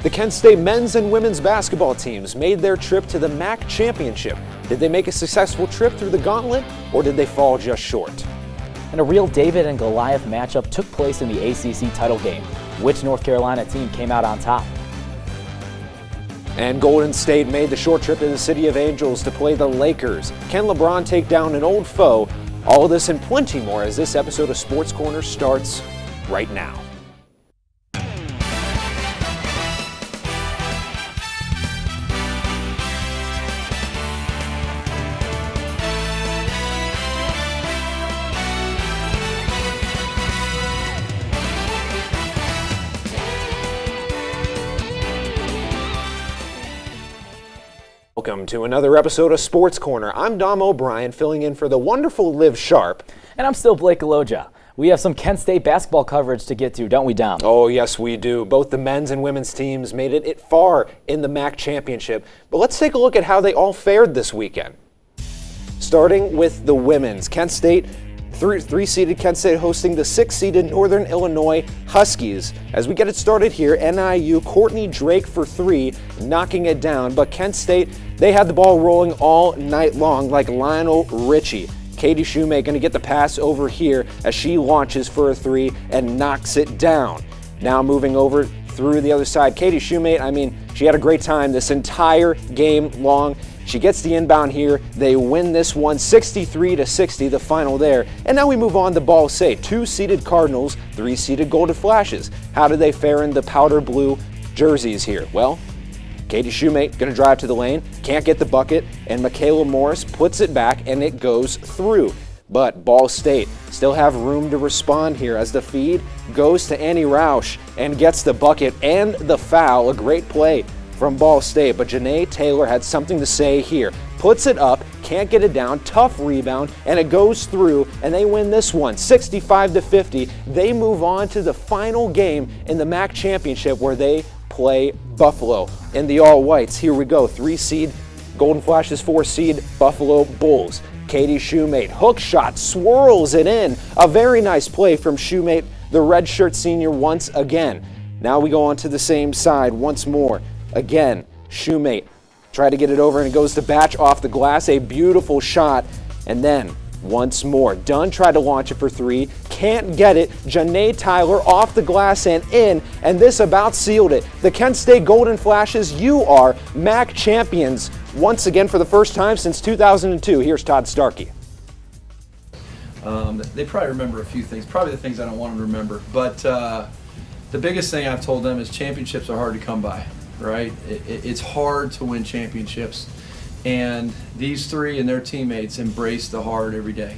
The Kent State men's and women's basketball teams made their trip to the MAC Championship. Did they make a successful trip through the gauntlet, or did they fall just short? And a real David and Goliath matchup took place in the ACC title game. Which North Carolina team came out on top? And Golden State made the short trip to the City of Angels to play the Lakers. Can LeBron take down an old foe? All of this and plenty more as this episode of Sports Corner starts right now. Welcome to another episode of Sports Corner. I'm Dom O'Brien, filling in for the wonderful Liv Sharp. And I'm still Blake Aloja. We have some Kent State basketball coverage to get to, don't we, Dom? Oh, yes, we do. Both the men's and women's teams made it far in the MAC Championship. But let's take a look at how they all fared this weekend. Starting with the women's. Kent State, three-seeded Kent State hosting the six-seeded Northern Illinois Huskies. As we get it started here, NIU, Courtney Drake for three, knocking it down. But Kent State, they had the ball rolling all night long like Lionel Richie. Katie Shoemate going to get the pass over here as she launches for a three and knocks it down. Now moving over through the other side. Katie Shoemate, she had a great time this entire game long. She gets the inbound here. They win this one 63-60, the final there. And now we move on to Ball State. Two-seeded Cardinals, three-seeded Golden Flashes. How did they fare in the powder blue jerseys here? Well, Katie Shoemate going to drive to the lane, can't get the bucket, and Michaela Morris puts it back and it goes through. But Ball State still have room to respond here as the feed goes to Annie Roush and gets the bucket and the foul. A great play from Ball State, but Janae Taylor had something to say here. Puts it up, can't get it down, tough rebound, and it goes through, and they win this one 65-50. They move on to the final game in the MAC Championship where they play Buffalo in the all-whites. Here we go, three-seed Golden Flashes, four-seed Buffalo Bulls. Katie Shoemate, hook shot, swirls it in. A very nice play from Shoemate, the redshirt senior, once again. Now we go on to the same side once more. Again, Shoemate try to get it over and it goes to Batch off the glass. A beautiful shot. And then once more, Dunn tried to launch it for three. Can't get it. Janae Tyler off the glass and in. And this about sealed it. The Kent State Golden Flashes, you are MAC champions once again for the first time since 2002. Here's Todd Starkey. They probably remember a few things, probably the things I don't want them to remember. But the biggest thing I've told them is championships are hard to come by. Right? It's hard to win championships, and these three and their teammates embrace the hard every day.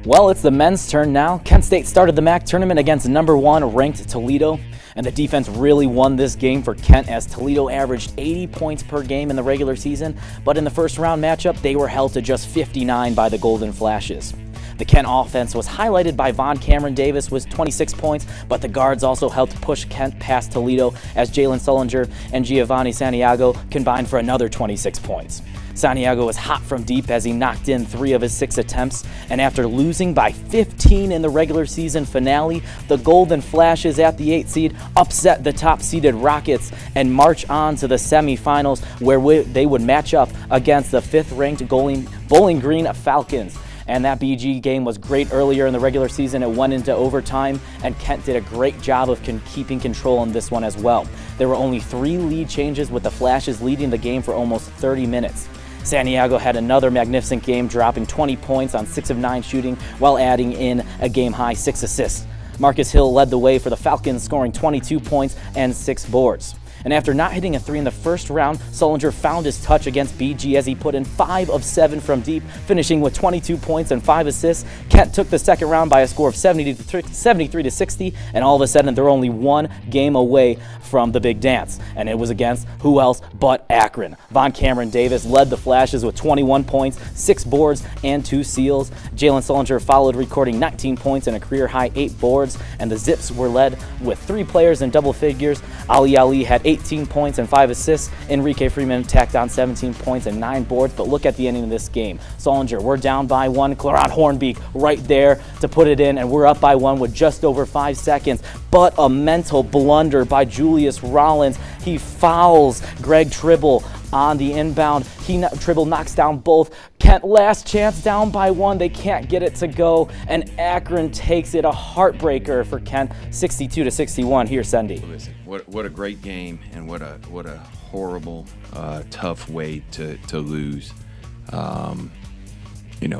Well, it's the men's turn now. Kent State started the MAC tournament against number one ranked Toledo, and the defense really won this game for Kent as Toledo averaged 80 points per game in the regular season, but in the first round matchup, they were held to just 59 by the Golden Flashes. The Kent offense was highlighted by Von Cameron Davis with 26 points, but the guards also helped push Kent past Toledo as Jalen Sullinger and Giovanni Santiago combined for another 26 points. Santiago was hot from deep as he knocked in 3 of his 6 attempts, and after losing by 15 in the regular season finale, the Golden Flashes at the 8th seed upset the top-seeded Rockets and march on to the semifinals where they would match up against the 5th-ranked Bowling Green Falcons. And that BG game was great earlier in the regular season. It went into overtime, and Kent did a great job of keeping control in this one as well. There were only 3 lead changes, with the Flashes leading the game for almost 30 minutes. Santiago had another magnificent game, dropping 20 points on 6 of 9 shooting while adding in a game-high 6 assists. Marcus Hill led the way for the Falcons, scoring 22 points and 6 boards. And after not hitting a 3 in the first round, Sullinger found his touch against BG as he put in 5 of 7 from deep, finishing with 22 points and 5 assists. Kent took the second round by a score of 73-60, and all of a sudden they're only 1 game away from the big dance. And it was against who else but Akron. Von Cameron Davis led the Flashes with 21 points, 6 boards, and 2 steals. Jalen Sullinger followed, recording 19 points and a career-high 8 boards, and the Zips were led with 3 players in double figures. Ali had 8 18 points and 5 assists. Enrique Freeman tacked on 17 points and 9 boards. But look at the ending of this game. Solinger, we're down by 1. Claron Hornbeek right there to put it in, and we're up by 1 with just over 5 seconds. But a mental blunder by Julius Rollins. He fouls Greg Tribble on the inbound. Tribble knocks down both. Kent, last chance, down by 1. They can't get it to go, and Akron takes it. A heartbreaker for Kent, 62-61. Here's Sendy. Listen, what a great game, and what a horrible, tough way to lose.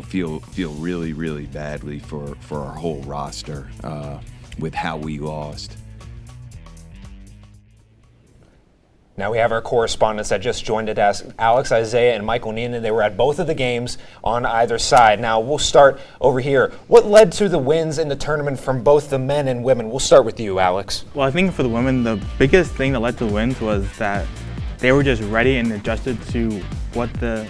Feel really badly for our whole roster with how we lost. Now we have our correspondents that just joined us, Alex, Isaiah, and Michael Neenan. They were at both of the games on either side. Now we'll start over here. What led to the wins in the tournament from both the men and women? We'll start with you, Alex. Well, I think for the women, the biggest thing that led to wins was that they were just ready and adjusted to what the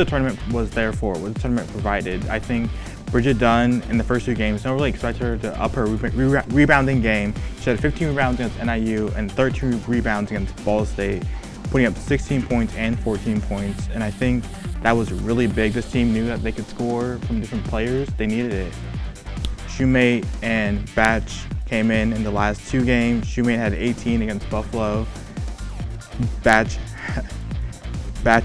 tournament was there for, what the tournament provided. I think Bridget Dunn in the first 2 games, no one really expected her to up her rebounding game. She had 15 rebounds against NIU and 13 rebounds against Ball State, putting up 16 points and 14 points. And I think that was really big. This team knew that they could score from different players. They needed it. Shoemate and Batch came in the last 2 games. Shoemate had 18 against Buffalo. Batch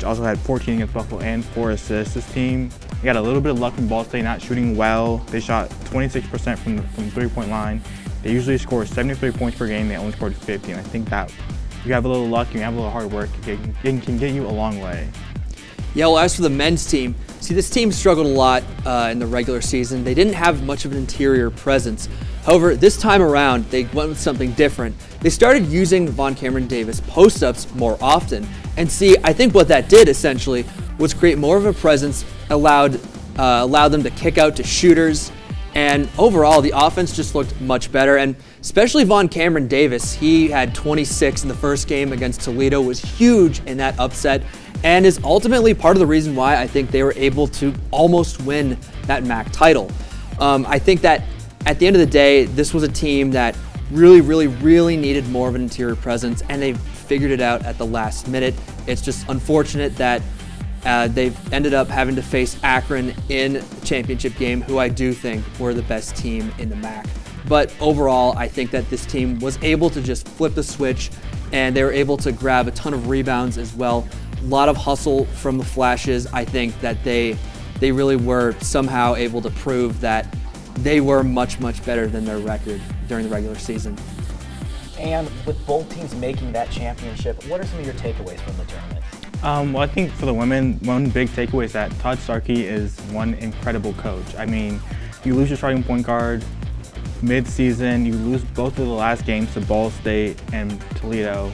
also had 14 against Buffalo and 4 assists. This team got a little bit of luck from Ball State not shooting well. They shot 26% from the 3-point line. They usually score 73 points per game. They only scored 50. And I think that you have a little luck, you have a little hard work, it can get you a long way. Yeah, well, as for the men's team, this team struggled a lot in the regular season. They didn't have much of an interior presence. However, this time around, they went with something different. They started using Von Cameron Davis post-ups more often. And I think what that did essentially was create more of a presence, allowed them to kick out to shooters, and overall the offense just looked much better. And especially Von Cameron Davis, he had 26 in the first game against Toledo, was huge in that upset, and is ultimately part of the reason why I think they were able to almost win that MAC title. I think that at the end of the day, this was a team that really needed more of an interior presence, and they figured it out at the last minute. It's just unfortunate that they've ended up having to face Akron in the championship game, who I do think were the best team in the MAC. But overall, I think that this team was able to just flip the switch, and they were able to grab a ton of rebounds as well. A lot of hustle from the Flashes. I think that they really were somehow able to prove that they were much better than their record during the regular season. And with both teams making that championship, what are some of your takeaways from the tournament? Well, I think for the women, one big takeaway is that Todd Starkey is one incredible coach. I mean, you lose your starting point guard mid-season, you lose both of the last games to Ball State and Toledo,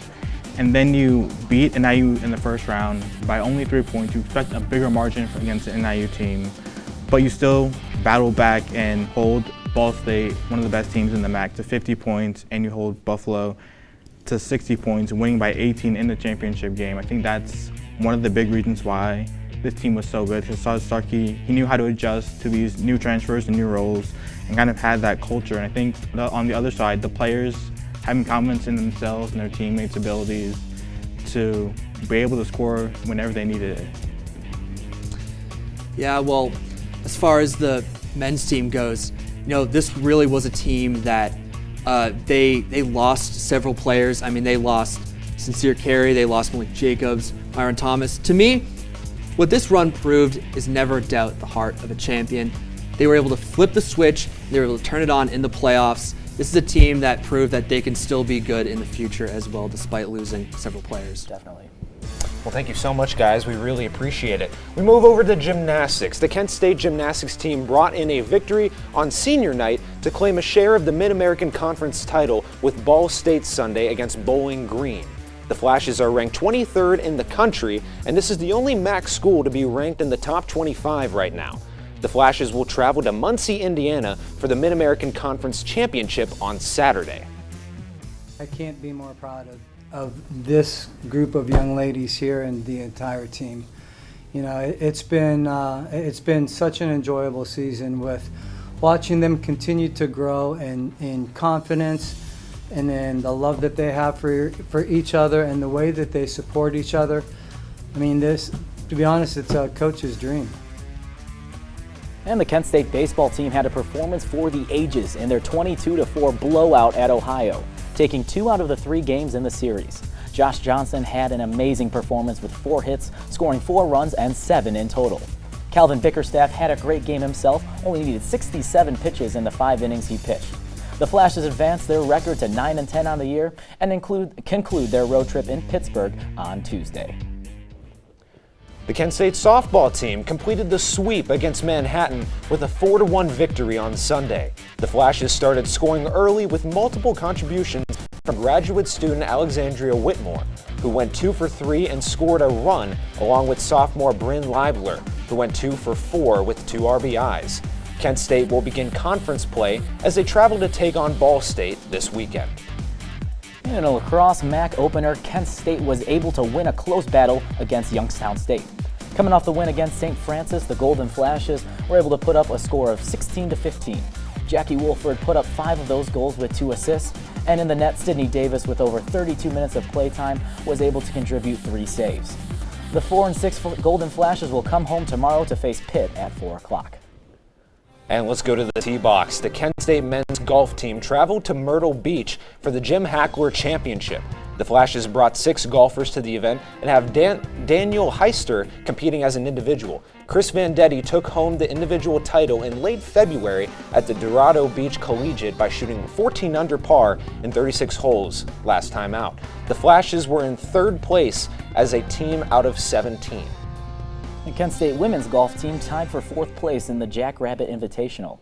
and then you beat NIU in the first round by only 3 points. You expect a bigger margin against the NIU team, but you still battle back and hold Ball State, one of the best teams in the MAC, to 50 points, and you hold Buffalo to 60 points, winning by 18 in the championship game. I think that's one of the big reasons why this team was so good. Because Todd Starkey, he knew how to adjust to these new transfers and new roles, and kind of had that culture. And I think on the other side, the players having confidence in themselves and their teammates' abilities to be able to score whenever they needed it. Yeah, well, as far as the men's team goes, this really was a team that they lost several players. I mean, they lost Sincere Carey, they lost Malik Jacobs, Myron Thomas. To me, what this run proved is never doubt the heart of a champion. They were able to flip the switch, they were able to turn it on in the playoffs. This is a team that proved that they can still be good in the future as well, despite losing several players. Definitely. Well, thank you so much, guys. We really appreciate it. We move over to gymnastics. The Kent State gymnastics team brought in a victory on senior night to claim a share of the Mid-American Conference title with Ball State Sunday against Bowling Green. The Flashes are ranked 23rd in the country, and this is the only MAC school to be ranked in the top 25 right now. The Flashes will travel to Muncie, Indiana for the Mid-American Conference Championship on Saturday. I can't be more proud of this group of young ladies here and the entire team. It's been such an enjoyable season with watching them continue to grow in confidence and then the love that they have for each other and the way that they support each other. I mean, this, to be honest, it's a coach's dream. And the Kent State baseball team had a performance for the ages in their 22-4 blowout at Ohio, taking 2 out of the 3 games in the series. Josh Johnson had an amazing performance with 4 hits, scoring 4 runs and 7 in total. Calvin Bickerstaff had a great game himself, only needed 67 pitches in the 5 innings he pitched. The Flashes advanced their record to 9-10 on the year and conclude their road trip in Pittsburgh on Tuesday. The Kent State softball team completed the sweep against Manhattan with a 4-1 victory on Sunday. The Flashes started scoring early with multiple contributions from graduate student Alexandria Whitmore, who went 2 for 3 and scored a run, along with sophomore Bryn Leibler, who went 2 for 4 with 2 RBIs. Kent State will begin conference play as they travel to take on Ball State this weekend. In a lacrosse MAC opener, Kent State was able to win a close battle against Youngstown State. Coming off the win against St. Francis, the Golden Flashes were able to put up a score of 16-15. Jackie Wolford put up 5 of those goals with 2 assists, and in the net, Sydney Davis, with over 32 minutes of playtime, was able to contribute 3 saves. The 4 and 6 Golden Flashes will come home tomorrow to face Pitt at 4 o'clock. And let's go to the tee box. The Kent State men's golf team traveled to Myrtle Beach for the Jim Hackler Championship. The Flashes brought 6 golfers to the event and have Daniel Heister competing as an individual. Chris Vendetti took home the individual title in late February at the Dorado Beach Collegiate by shooting 14 under par in 36 holes last time out. The Flashes were in 3rd place as a team out of 17. The Kent State women's golf team tied for 4th place in the Jackrabbit Invitational.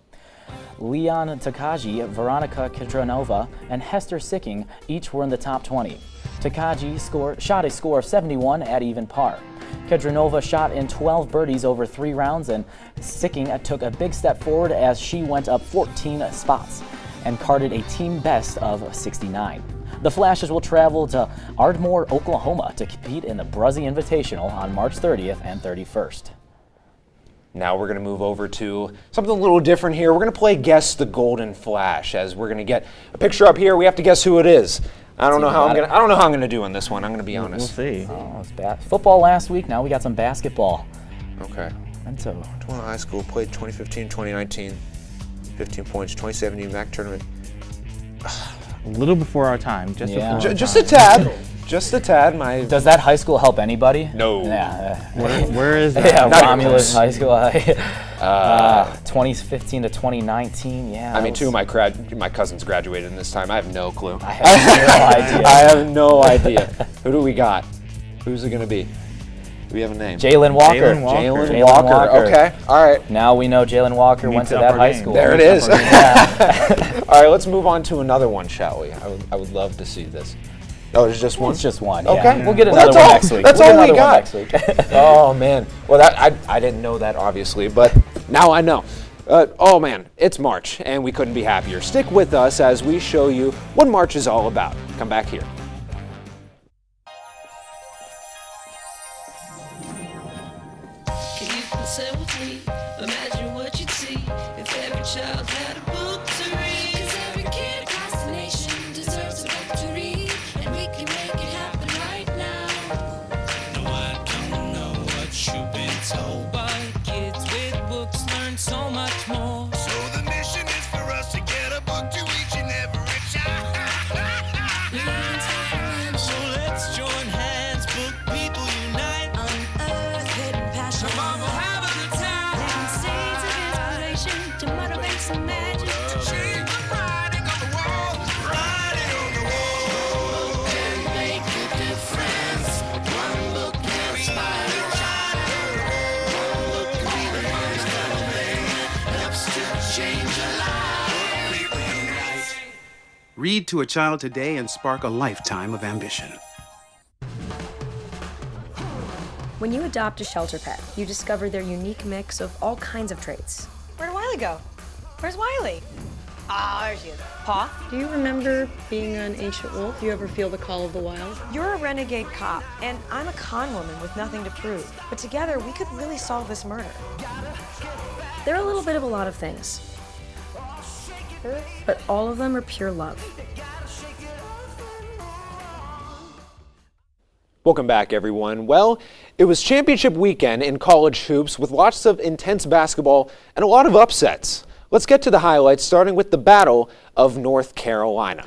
Leon Takagi, Veronica Kidronova, and Hester Sicking each were in the top 20. Takagi shot a score of 71 at even par. Kidronova shot in 12 birdies over 3 rounds, and Sicking took a big step forward as she went up 14 spots and carded a team best of 69. The Flashes will travel to Ardmore, Oklahoma to compete in the Bruzzy Invitational on March 30th and 31st. Now we're going to move over to something a little different here. We're going to play Guess the Golden Flash, as we're going to get a picture up here. We have to guess who it is. I don't know how I'm going to do on this one. I'm going to be honest. We'll see. Oh, it's football last week. Now we got some basketball. Okay. And so, Toronto High School played 2015, 2019, 15 points, 2017 MAC tournament. A little before our time, just Yeah. before our Just time. a tad. Just a tad. does that high school help anybody? No. Yeah. Where is that? Yeah, Not Romulus even High School. 2015 to 2019. Yeah. I mean, 2 of my cousins graduated in this time. I have no clue. I have no idea. I have no idea. Who do we got? Who's it going to be? Do we have a name? Jalen Walker. Jalen Walker. Okay. All right. Now we know Jalen Walker went to up that our high game. school. There it is. Yeah. All right, let's move on to another one, shall we? I would love to see this. Oh, there's just one? It's just one. Okay. Yeah. We'll get Well, another that's one all- next week. that's We'll all get we another one got. next week. Oh, man. Well, I didn't know that, obviously, but now I know. Oh, man, it's March, and we couldn't be happier. Stick with us as we show you what March is all about. Come back here. If you can say with me, imagine what you'd see if every child had a book to read. 'Cause every kid across the nation deserves a book to read, and we can make it happen right now. No, I don't know what you've been told, but kids with books learn so much more. So the mission is for us to get a book to each and every child. So let's join hands, book people unite. Unearth hidden passion. Come on, we'll have a good time. Planting seeds of inspiration to motivate some magic. To change the writing on the wall. Writing on the wall. And make a difference. One book can inspire a child. One book can be the first thing that helps to change a life. People unite. Read to a child today and spark a lifetime of ambition. When you adopt a shelter pet, you discover their unique mix of all kinds of traits. Where'd Wiley go? Where's Wiley? Ah, there she is. Paw? Do you remember being an ancient wolf? Do you ever feel the call of the wild? You're a renegade cop, and I'm a con woman with nothing to prove. But together, we could really solve this murder. They're a little bit of a lot of things, but all of them are pure love. Welcome back, everyone. Well, it was championship weekend in college hoops with lots of intense basketball and a lot of upsets. Let's get to the highlights, starting with the Battle of North Carolina.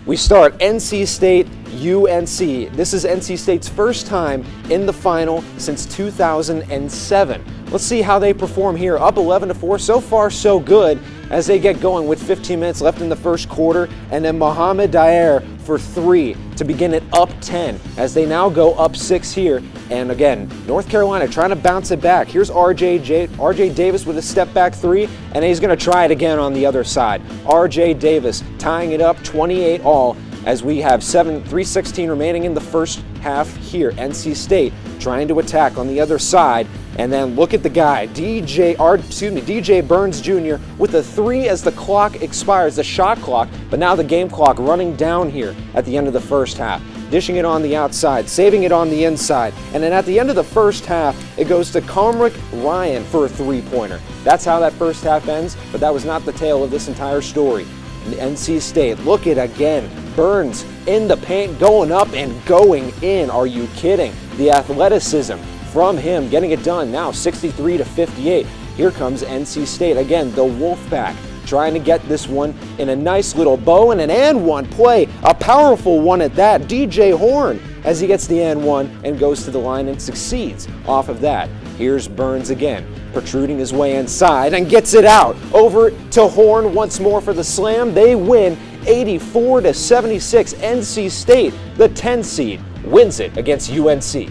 We start NC State UNC. This is NC State's first time in the final since 2007. Let's see how they perform here. Up 11-4. So far, so good as they get going with 15 minutes left in the first quarter. And then Mohamed Daer for 3 to begin it up 10 as they now go up 6 here. And again, North Carolina trying to bounce it back. Here's RJ Davis with a step back 3, and he's going to try it again on the other side. RJ Davis tying it up 28 all as we have 3:16 remaining in the first half here. NC State trying to attack on the other side. And then look at the guy, DJ Burns Jr. with a 3 as the clock expires, the shot clock, but now the game clock running down here at the end of the first half. Dishing it on the outside, saving it on the inside. And then at the end of the first half, it goes to Comrick Ryan for a 3-pointer. That's how that first half ends, but that was not the tale of this entire story. And NC State, look at again, Burns in the paint, going up and going in. Are you kidding? The athleticism from him, getting it done now, 63-58. Here comes NC State. Again, the Wolfpack trying to get this one in a nice little bow and an and one play, a powerful one at that. DJ Horn as he gets the and one and goes to the line and succeeds off of that. Here's Burns again, protruding his way inside and gets it out. Over to Horn once more for the slam. They win 84-76. NC State, the 10 seed, wins it against UNC.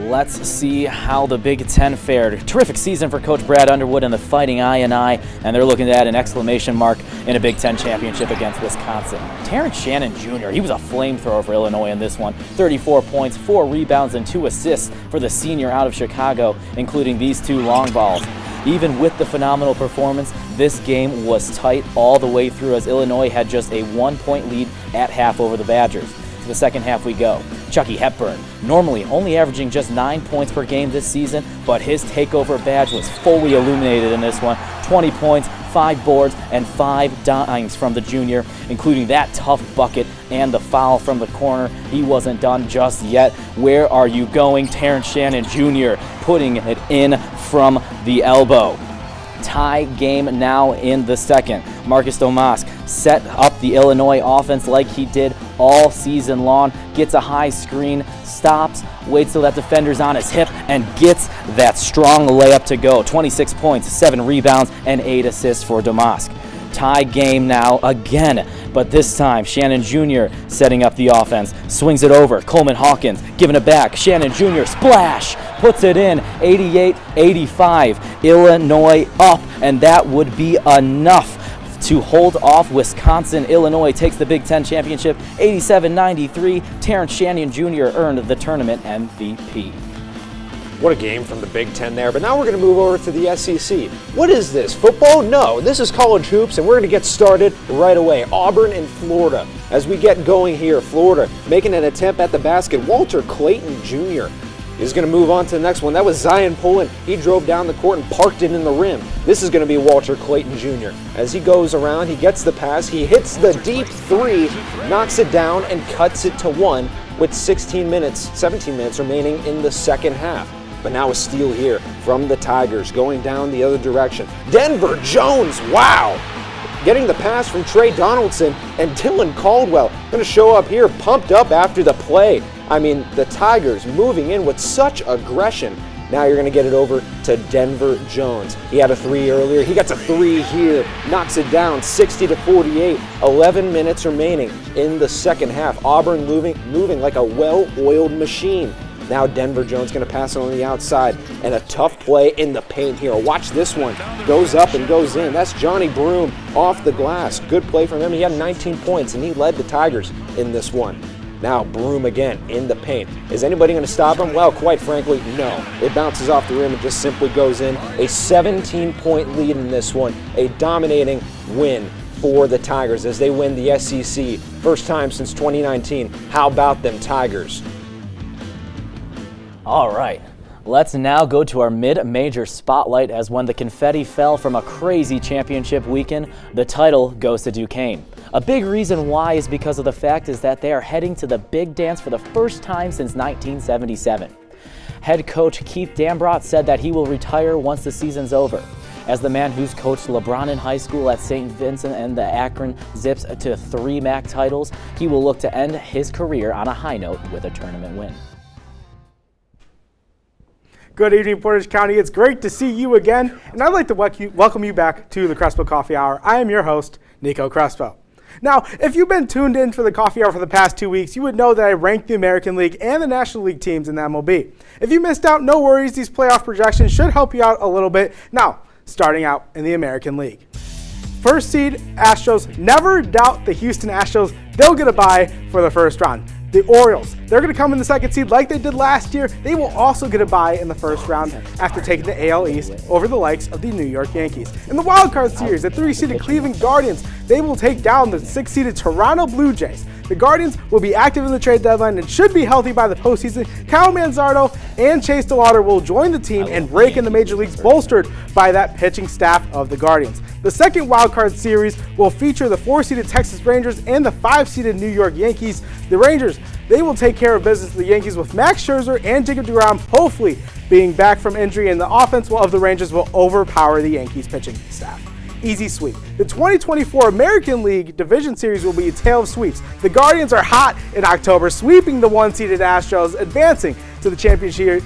Let's see how the Big Ten fared. Terrific season for Coach Brad Underwood and the Fighting INI, and they're looking at an exclamation mark in a Big Ten championship against Wisconsin. Terrence Shannon Jr., he was a flamethrower for Illinois in this one. 34 points, 4 rebounds, and 2 assists for the senior out of Chicago, including these 2 long balls. Even with the phenomenal performance, this game was tight all the way through as Illinois had just a 1-point lead at half over the Badgers. To the second half we go. Chucky Hepburn, normally only averaging just 9 points per game this season, but his takeover badge was fully illuminated in this one. 20 points, 5 boards, and 5 dimes from the junior, including that tough bucket and the foul from the corner. He wasn't done just yet. Where are you going? Terrence Shannon Jr. putting it in from the elbow. Tie game now in the second. Marcus Domask set up the Illinois offense like he did all season long, gets a high screen, stops, waits till that defender's on his hip, and gets that strong layup to go. 26 points, 7 rebounds, and 8 assists for Domask. Tie game now again, but this time Shannon Jr. setting up the offense, swings it over, Coleman Hawkins giving it back, Shannon Jr. splash, puts it in, 88-85, Illinois up, and that would be enough to hold off Wisconsin. Illinois takes the Big Ten championship, 87-93. Terrence Shannon Jr. earned the tournament MVP. What a game from the Big Ten there, but now we're going to move over to the SEC. What is this, football? No, this is college hoops, and we're going to get started right away. Auburn and Florida. As we get going here, Florida making an attempt at the basket. Walter Clayton Jr. is going to move on to the next one. That was Zion Pullen. He drove down the court and parked it in the rim. This is going to be Walter Clayton Jr. As he goes around, he gets the pass, he hits the deep 3, knocks it down, and cuts it to 1 with 17 minutes remaining in the second half. But now a steal here from the Tigers going down the other direction. Denver Jones, wow! Getting the pass from Trey Donaldson, and Dylan Caldwell going to show up here pumped up after the play. I mean, the Tigers moving in with such aggression. Now you're going to get it over to Denver Jones. He had a 3 earlier. He gets a 3 here, knocks it down 60-48. 11 minutes remaining in the second half. Auburn moving like a well-oiled machine. Now Denver Jones going to pass it on the outside, and a tough play in the paint here. Watch this one. Goes up and goes in. That's Johnny Broome off the glass. Good play from him. He had 19 points, and he led the Tigers in this one. Now Broome again in the paint. Is anybody going to stop him? Well, quite frankly, no. It bounces off the rim and just simply goes in. A 17-point lead in this one. A dominating win for the Tigers as they win the SEC. First time since 2019. How about them Tigers? All right, let's now go to our mid-major spotlight as when the confetti fell from a crazy championship weekend, the title goes to Duquesne. A big reason why is because of the fact is that they are heading to the big dance for the first time since 1977. Head coach Keith Dambrot said that he will retire once the season's over. As the man who's coached LeBron in high school at St. Vincent and the Akron Zips to 3 MAC titles, he will look to end his career on a high note with a tournament win. Good evening, Portage County. It's great to see you again, and I'd like to welcome you back to the Crespo Coffee Hour. I am your host, Nico Crespo. Now, if you've been tuned in for the Coffee Hour for the past 2 weeks, you would know that I ranked the American League and the National League teams in the MLB. If you missed out, no worries. These playoff projections should help you out a little bit. Now, starting out in the American League. First seed Astros. Never doubt the Houston Astros. They'll get a bye for the first round. The Orioles, they're going to come in the second seed like they did last year. They will also get a bye in the first round after taking the AL East over the likes of the New York Yankees. In the wild card series, the 3-seeded Cleveland Guardians, they will take down the 6-seeded Toronto Blue Jays. The Guardians will be active in the trade deadline and should be healthy by the postseason. Kyle Manzardo and Chase DeLauder will join the team and break in the major leagues, bolstered by that pitching staff of the Guardians. The second wildcard series will feature the 4-seeded Texas Rangers and the 5-seeded New York Yankees. The Rangers, they will take care of business to the Yankees with Max Scherzer and Jacob deGrom hopefully being back from injury, and the offense of the Rangers will overpower the Yankees pitching staff. Easy sweep. The 2024 American League Division Series will be a tale of sweeps. The Guardians are hot in October, sweeping the 1-seeded Astros, advancing to the championship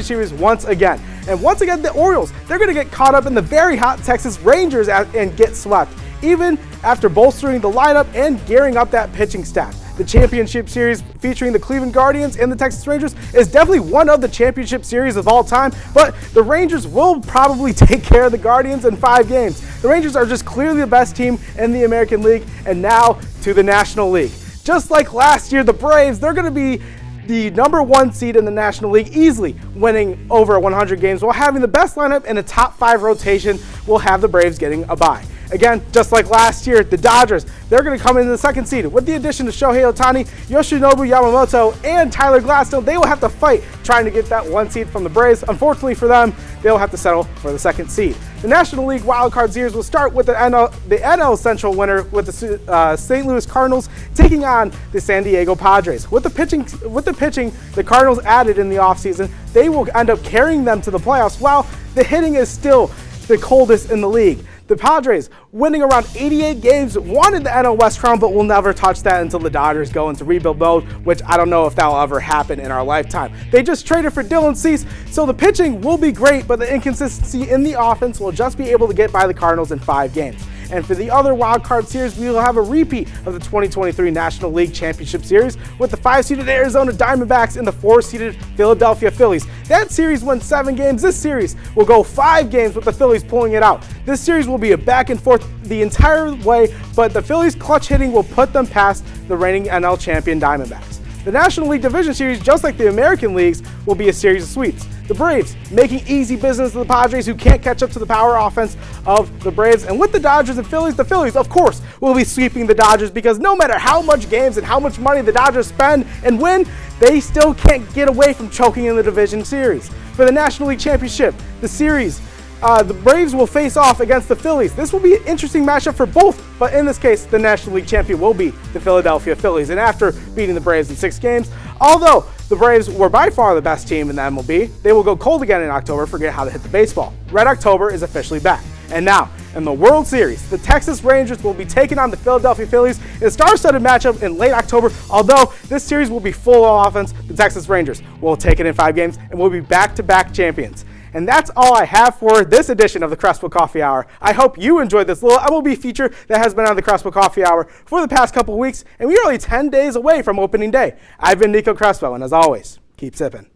series once again. And once again, the Orioles, they're going to get caught up in the very hot Texas Rangers and get swept, even after bolstering the lineup and gearing up that pitching staff. The championship series featuring the Cleveland Guardians and the Texas Rangers is definitely one of the championship series of all time, but the Rangers will probably take care of the Guardians in 5 games. The Rangers are just clearly the best team in the American League, and now to the National League. Just like last year, the Braves, they're going to be the number 1 seed in the National League, easily winning over 100 games while having the best lineup and a top 5 rotation will have the Braves getting a bye. Again, just like last year, the Dodgers, they're going to come in the second seed. With the addition of Shohei Ohtani, Yoshinobu Yamamoto, and Tyler Glasnow, they will have to fight trying to get that 1 seed from the Braves. Unfortunately for them, they'll have to settle for the second seed. The National League wildcard series will start with the NL Central winner with the St. Louis Cardinals taking on the San Diego Padres. With the pitching, the Cardinals added in the offseason, they will end up carrying them to the playoffs, while the hitting is still the coldest in the league. The Padres, winning around 88 games, wanted the NL West crown, but will never touch that until the Dodgers go into rebuild mode, which I don't know if that will ever happen in our lifetime. They just traded for Dylan Cease, so the pitching will be great, but the inconsistency in the offense will just be able to get by the Cardinals in 5 games. And for the other wildcard series, we will have a repeat of the 2023 National League Championship Series with the 5-seeded Arizona Diamondbacks and the 4-seeded Philadelphia Phillies. That series went 7 games. This series will go 5 games with the Phillies pulling it out. This series will be a back and forth the entire way, but the Phillies' clutch hitting will put them past the reigning NL champion Diamondbacks. The National League Division Series, just like the American Leagues, will be a series of sweeps. The Braves making easy business of the Padres, who can't catch up to the power offense of the Braves. And with the Dodgers and Phillies, the Phillies, of course, will be sweeping the Dodgers, because no matter how much games and how much money the Dodgers spend and win, they still can't get away from choking in the division series. For the National League Championship, the series, the Braves will face off against the Phillies. This will be an interesting matchup for both, but in this case, the National League champion will be the Philadelphia Phillies. And after beating the Braves in 6 games, although the Braves were by far the best team in the MLB, they will go cold again in October, forget how to hit the baseball. Red October is officially back. And now, in the World Series, the Texas Rangers will be taking on the Philadelphia Phillies in a star-studded matchup in late October. Although this series will be full of offense, the Texas Rangers will take it in 5 games and will be back-to-back champions. And that's all I have for this edition of the Crespo Coffee Hour. I hope you enjoyed this little MLB feature that has been on the Crespo Coffee Hour for the past couple of weeks, and we are only 10 days away from opening day. I've been Nico Crespo, and as always, keep sipping.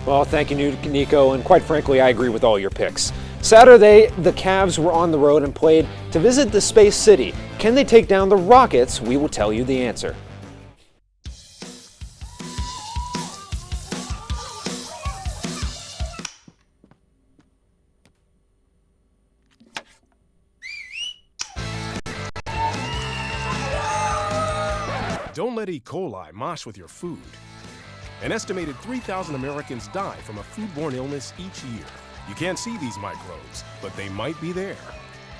Well, thank you, Nico, and quite frankly, I agree with all your picks. Saturday, the Cavs were on the road and played to visit the Space City. Can they take down the Rockets? We will tell you the answer. Don't let E. coli mosh with your food. An estimated 3,000 Americans die from a foodborne illness each year. You can't see these microbes, but they might be there.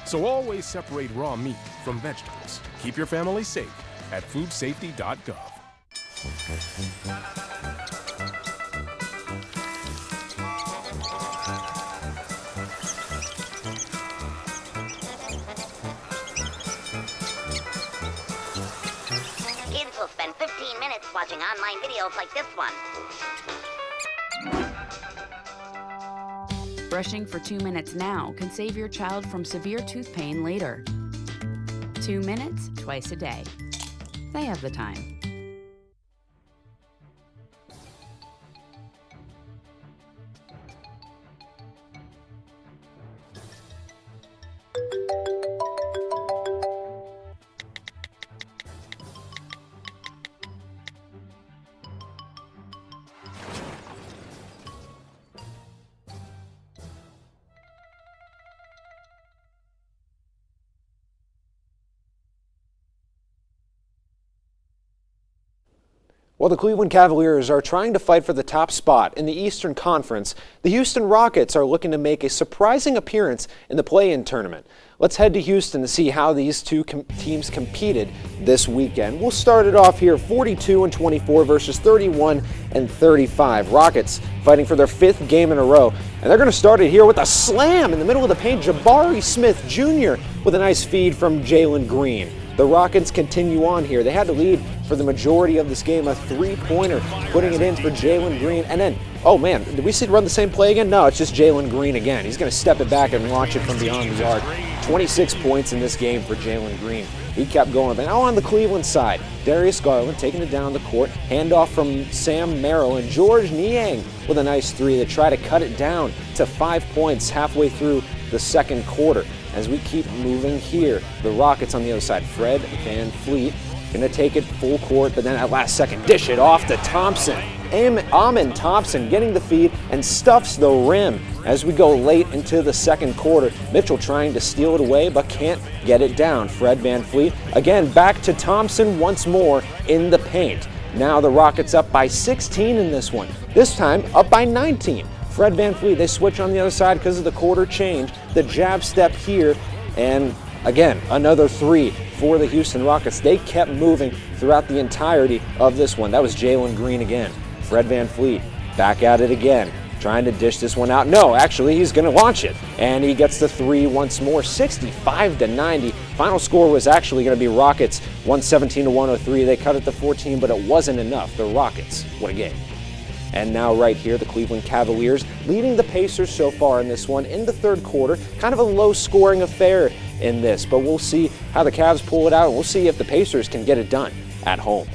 So always separate raw meat from vegetables. Keep your family safe at foodsafety.gov. Kids will spend 15 minutes watching online videos like this one. Brushing for 2 minutes now can save your child from severe tooth pain later. 2 minutes twice a day. They have the time. While the Cleveland Cavaliers are trying to fight for the top spot in the Eastern Conference, the Houston Rockets are looking to make a surprising appearance in the play-in tournament. Let's head to Houston to see how these two teams competed this weekend. We'll start it off here, 42-24 versus 31-35. Rockets fighting for their 5th game in a row, and they're going to start it here with a slam in the middle of the paint. Jabari Smith Jr. with a nice feed from Jalen Green. The Rockets continue on here. They had to lead for the majority of this game, a 3-pointer, putting it in for Jalen Green. And then, oh man, did we see it run the same play again? No, it's just Jalen Green again. He's going to step it back and launch it from beyond the arc. 26 points in this game for Jalen Green. He kept going. But now on the Cleveland side, Darius Garland taking it down the court. Handoff from Sam Merrill and George Niang with a nice 3 to try to cut it down to 5 points halfway through the second quarter. As we keep moving here, the Rockets on the other side, Fred VanVleet going to take it full court, but then at last second dish it off to Thompson. Amen Thompson getting the feed and stuffs the rim as we go late into the second quarter. Mitchell trying to steal it away but can't get it down. Fred VanVleet again back to Thompson once more in the paint. Now the Rockets up by 16 in this one, this time up by 19. Fred VanVleet, they switch on the other side because of the quarter change. The jab step here, and again, another 3 for the Houston Rockets. They kept moving throughout the entirety of this one. That was Jalen Green again. Fred VanVleet back at it again, trying to dish this one out. No, actually, he's going to launch it, and he gets the 3 once more, 65-90. Final score was actually going to be Rockets 117-103. They cut it to 14, but it wasn't enough. The Rockets, what a game. And now right here, the Cleveland Cavaliers leading the Pacers so far in this one in the third quarter. Kind of a low-scoring affair in this, but we'll see how the Cavs pull it out, and we'll see if the Pacers can get it done at home.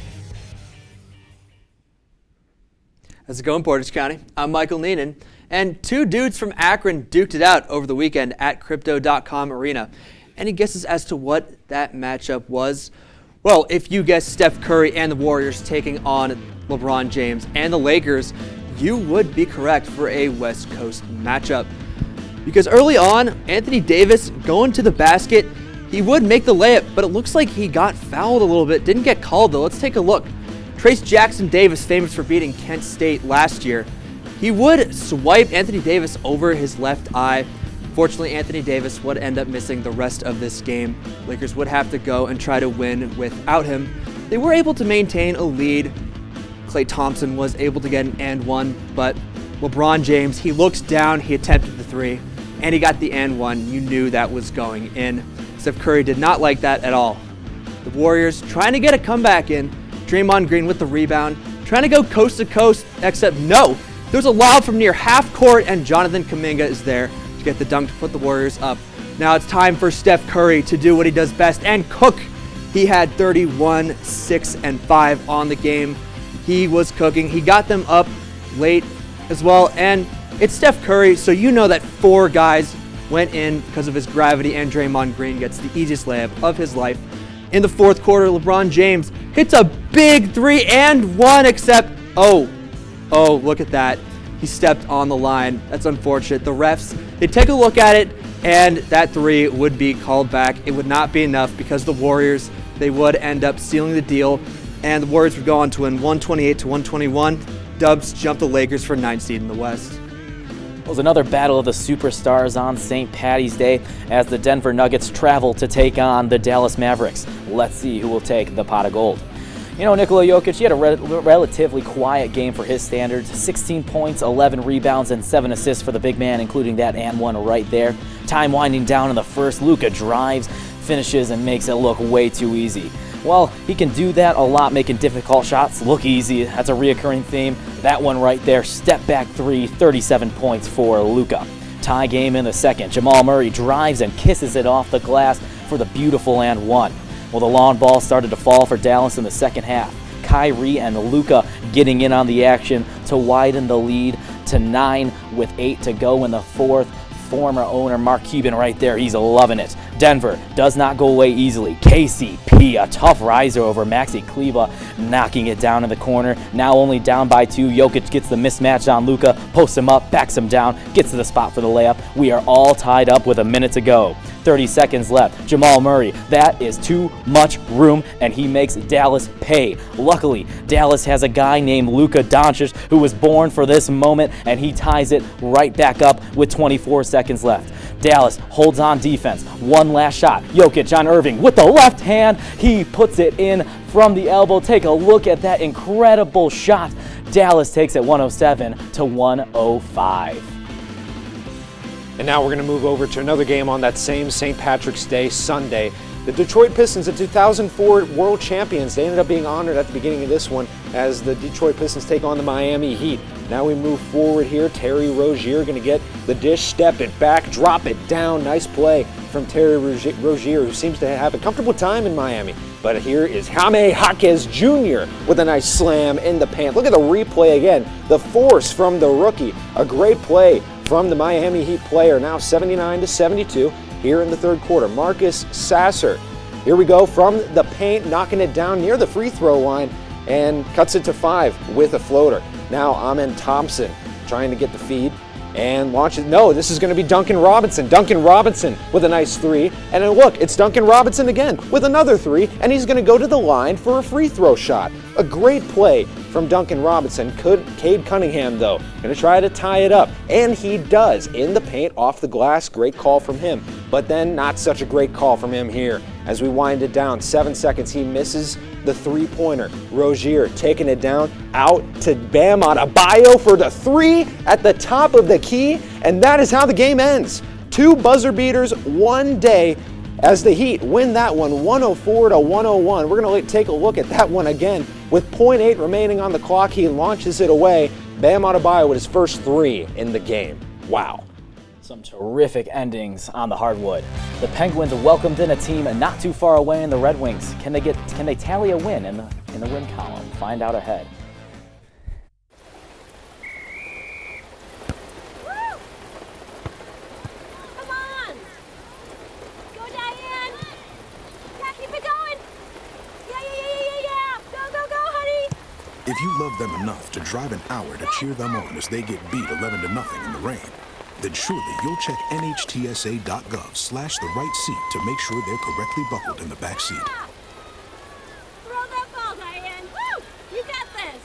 How's it going, Portage County? I'm Michael Neenan, and 2 dudes from Akron duked it out over the weekend at Crypto.com Arena. Any guesses as to what that matchup was? Well, if you guessed Steph Curry and the Warriors taking on LeBron James and the Lakers, you would be correct for a West Coast matchup. Because early on, Anthony Davis going to the basket, he would make the layup, but it looks like he got fouled a little bit. Didn't get called though. Let's take a look. Trace Jackson Davis, famous for beating Kent State last year, he would swipe Anthony Davis over his left eye. Fortunately, Anthony Davis would end up missing the rest of this game. Lakers would have to go and try to win without him. They were able to maintain a lead. Klay Thompson was able to get an and one, but LeBron James, he looks down, he attempted the 3, and he got the and one. You knew that was going in. Steph Curry did not like that at all. The Warriors trying to get a comeback in. Draymond Green with the rebound, trying to go coast to coast, except no. There's a lob from near half court, and Jonathan Kuminga is there to get the dunk to put the Warriors up. Now it's time for Steph Curry to do what he does best and cook. He had 31, 6, and 5 on the game. He was cooking. He got them up late as well, and it's Steph Curry, so you know that 4 guys went in because of his gravity, and Draymond Green gets the easiest layup of his life. In the fourth quarter, LeBron James hits a big 3 and 1, except, oh, look at that. He stepped on the line. That's unfortunate. The refs, they take a look at it, and that 3 would be called back. It would not be enough because the Warriors, they would end up sealing the deal, and the Warriors would go on to win 128-121. Dubs jump the Lakers for 9th seed in the West. It was another battle of the superstars on St. Patty's Day as the Denver Nuggets travel to take on the Dallas Mavericks. Let's see who will take the pot of gold. You know, Nikola Jokic, he had a relatively quiet game for his standards. 16 points, 11 rebounds, and 7 assists for the big man, including that and one right there. Time winding down in the first, Luka drives, finishes, and makes it look way too easy. Well, he can do that a lot, making difficult shots look easy. That's a reoccurring theme. That one right there, step back three, 37 points for Luka. Tie game in the second. Jamal Murray drives and kisses it off the glass for the beautiful and one. Well, the long ball started to fall for Dallas in the second half. Kyrie and Luka getting in on the action to widen the lead to 9 with 8 to go in the fourth. Former owner Mark Cuban right there, he's loving it. Denver does not go away easily. KCP, a tough riser over Maxi Kleber, knocking it down in the corner. Now only down by 2. Jokic gets the mismatch on Luka, posts him up, backs him down, gets to the spot for the layup. We are all tied up with a minute to go. 30 seconds left. Jamal Murray, that is too much room, and he makes Dallas pay. Luckily, Dallas has a guy named Luka Doncic who was born for this moment, and he ties it right back up with 24 seconds left. Dallas holds on defense. One last shot. Jokic on Irving with the left hand. He puts it in from the elbow. Take a look at that incredible shot. Dallas takes it 107 to 105. And now we're going to move over to another game on that same St. Patrick's Day Sunday. The Detroit Pistons, the 2004 World Champions, they ended up being honored at the beginning of this one as the Detroit Pistons take on the Miami Heat. Now we move forward here. Terry Rozier going to get the dish, step it back, drop it down. Nice play from Terry Rozier, who seems to have a comfortable time in Miami. But here is Jaime Jaquez Jr. with a nice slam in the paint. Look at the replay again. The force from the rookie. A great play from the Miami Heat player. Now 79-72 here in the third quarter. Marcus Sasser. Here we go from the paint, knocking it down near the free throw line and cuts it to 5 with a floater. Now Amen Thompson trying to get the feed and launches. No, this is going to be Duncan Robinson. Duncan Robinson with a nice 3. And then look, it's Duncan Robinson again with another 3, and he's going to go to the line for a free throw shot. A great play from Duncan Robinson. Cade Cunningham, though, going to try to tie it up. And he does in the paint off the glass. Great call from him. But then not such a great call from him here. As we wind it down, 7 seconds, he misses the three-pointer. Rozier taking it down, out to Bam Adebayo for the 3 at the top of the key, and that is how the game ends. 2 buzzer beaters, one day, as the Heat win that one 104-101. We're going to take a look at that one again. With 0.8 remaining on the clock, he launches it away. Bam Adebayo with his first 3 in the game. Wow. Some terrific endings on the hardwood. The Penguins welcomed in a team not too far away in the Red Wings. Can they tally a win in the win column? Find out ahead. Come on! Go, Diane! Yeah, keep it going! Yeah! Go, honey! If you love them enough to drive an hour to cheer them on as they get beat 11-0 in the rain, then surely you'll check NHTSA.gov/the right seat to make sure they're correctly buckled in the back seat. Throw that ball, Diane! Woo! You got this!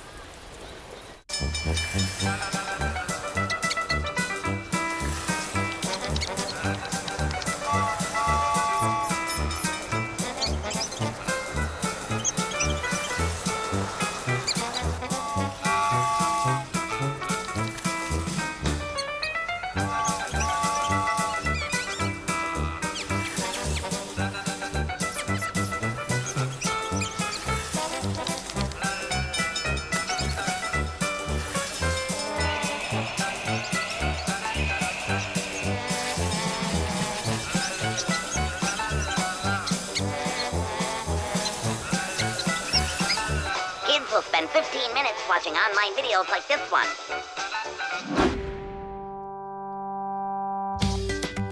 Will spend 15 minutes watching online videos like this one.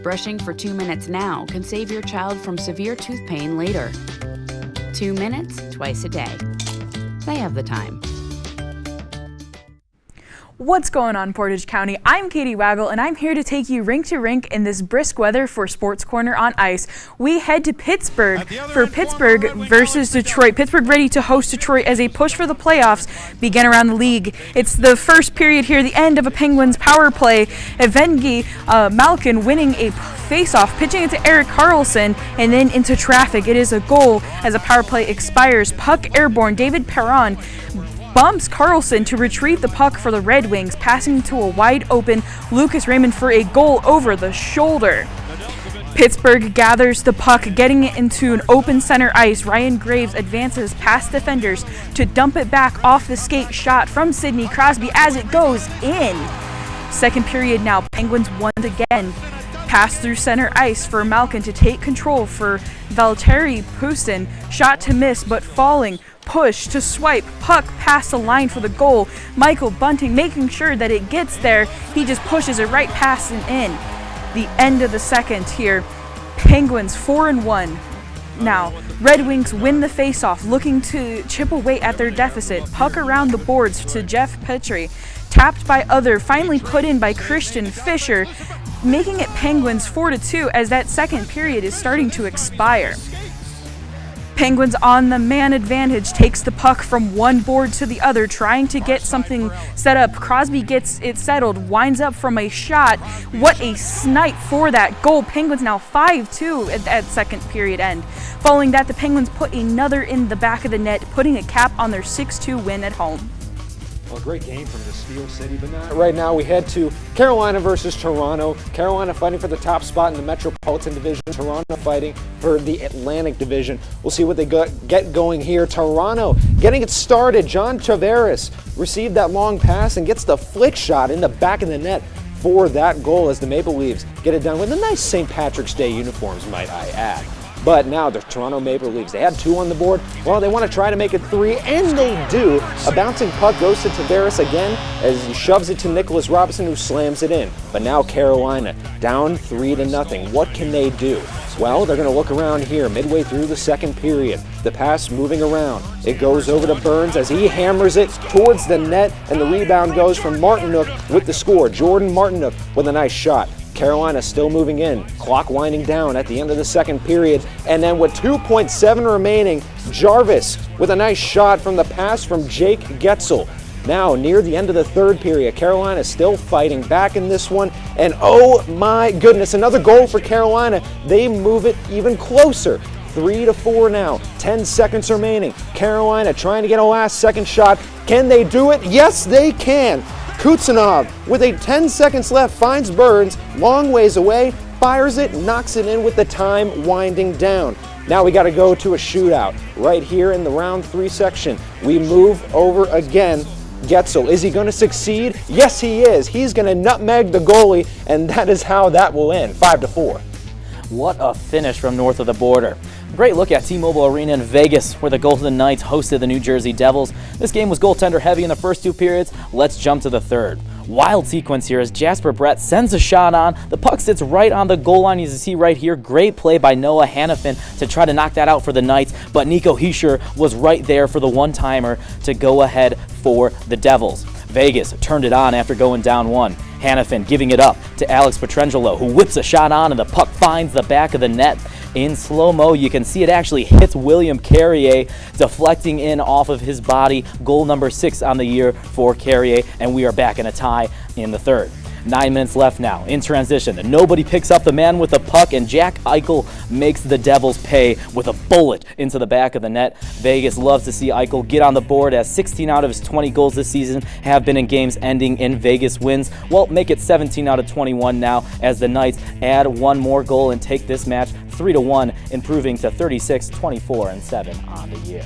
Brushing for 2 minutes now can save your child from severe tooth pain later. 2 minutes, twice a day. They have the time. What's going on, Portage County? I'm Katie Waggle, and I'm here to take you rink to rink in this brisk weather for Sports Corner on Ice. We head to Pittsburgh for Pittsburgh versus Detroit. Pittsburgh ready to host Detroit as a push for the playoffs begin around the league. It's the first period here, the end of a Penguins power play. Evengi Malkin winning a face-off, pitching it to Erik Karlsson, and then into traffic. It is a goal as a power play expires. Puck airborne. David Perron bumps Karlsson to retrieve the puck for the Red Wings, passing to a wide-open Lucas Raymond for a goal over the shoulder. Pittsburgh gathers the puck, getting it into an open center ice. Ryan Graves advances past defenders to dump it back off the skate shot from Sidney Crosby as it goes in. Second period now, Penguins once again. Pass through center ice for Malkin to take control for Valtteri Pustin. Shot to miss, but falling. Push to swipe, puck past the line for the goal. Michael Bunting making sure that it gets there. He just pushes it right past and in. The end of the second here. Penguins 4-1. Now, Red Wings win the faceoff, looking to chip away at their deficit. Puck around the boards to Jeff Petrie. Tapped by other, finally put in by Christian Fischer, making it Penguins 4-2 as that second period is starting to expire. Penguins on the man advantage, takes the puck from one board to the other, trying to get something set up. Crosby gets it settled, winds up from a shot. What a snipe for that goal. Penguins now 5-2 at second period end. Following that, the Penguins put another in the back of the net, putting a cap on their 6-2 win at home. Well, great game from the Steel City, but not right now. We head to Carolina versus Toronto. Carolina fighting for the top spot in the Metropolitan Division. Toronto fighting for the Atlantic Division. We'll see what they get going here. Toronto getting it started. John Tavares received that long pass and gets the flick shot in the back of the net for that goal as the Maple Leafs get it done with the nice St. Patrick's Day uniforms, might I add. But now the Toronto Maple Leafs, they had 2 on the board. Well, they want to try to make it 3, and they do. A bouncing puck goes to Tavares again as he shoves it to Nicholas Robinson, who slams it in. But now Carolina down 3-0. What can they do? Well, they're going to look around here midway through the second period. The pass moving around. It goes over to Burns as he hammers it towards the net, and the rebound goes from Martinook with the score. Jordan Martinook with a nice shot. Carolina still moving in, clock winding down at the end of the second period, and then with 2.7 remaining, Jarvis with a nice shot from the pass from Jake Getzel. Now near the end of the third period, Carolina still fighting back in this one, and oh my goodness, another goal for Carolina. They move it even closer. 3-4 now, 10 seconds remaining. Carolina trying to get a last second shot. Can they do it? Yes, they can. Kutsanov, with 10 seconds left, finds Burns, long ways away, fires it, knocks it in with the time winding down. Now we got to go to a shootout right here in the round 3 section. We move over again. Getzel, is he going to succeed? Yes, he is. He's going to nutmeg the goalie, and that is how that will end, 5-4. What a finish from north of the border. Great look at T-Mobile Arena in Vegas, where the Golden Knights hosted the New Jersey Devils. This game was goaltender heavy in the first 2 periods. Let's jump to the third. Wild sequence here as Jasper Brett sends a shot on. The puck sits right on the goal line, as you see right here. Great play by Noah Hannafin to try to knock that out for the Knights, but Nico Hischier was right there for the one-timer to go ahead for the Devils. Vegas turned it on after going down 1. Hannafin giving it up to Alex Pietrangelo, who whips a shot on, and the puck finds the back of the net. In slow-mo, you can see it actually hits William Carrier, deflecting in off of his body. Goal number 6 on the year for Carrier, and we are back in a tie in the third. 9 minutes left now. In transition, nobody picks up the man with the puck, and Jack Eichel makes the Devils pay with a bullet into the back of the net. Vegas loves to see Eichel get on the board, as 16 out of his 20 goals this season have been in games ending in Vegas wins. Well, make it 17 out of 21 now, as the Knights add 1 more goal and take this match 3-1, improving to 36, 24, and 7 on the year.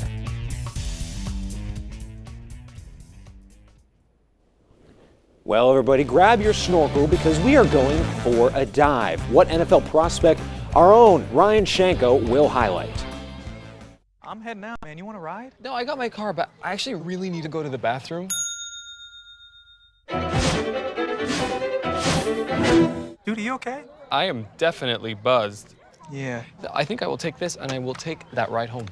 Well, everybody, grab your snorkel because we are going for a dive. What NFL prospect our own Ryan Shanko will highlight. I'm heading out, man. You want to ride? No, I got my car, but I actually really need to go to the bathroom. Dude, are you okay? I am definitely buzzed. Yeah. I think I will take this and I will take that ride home.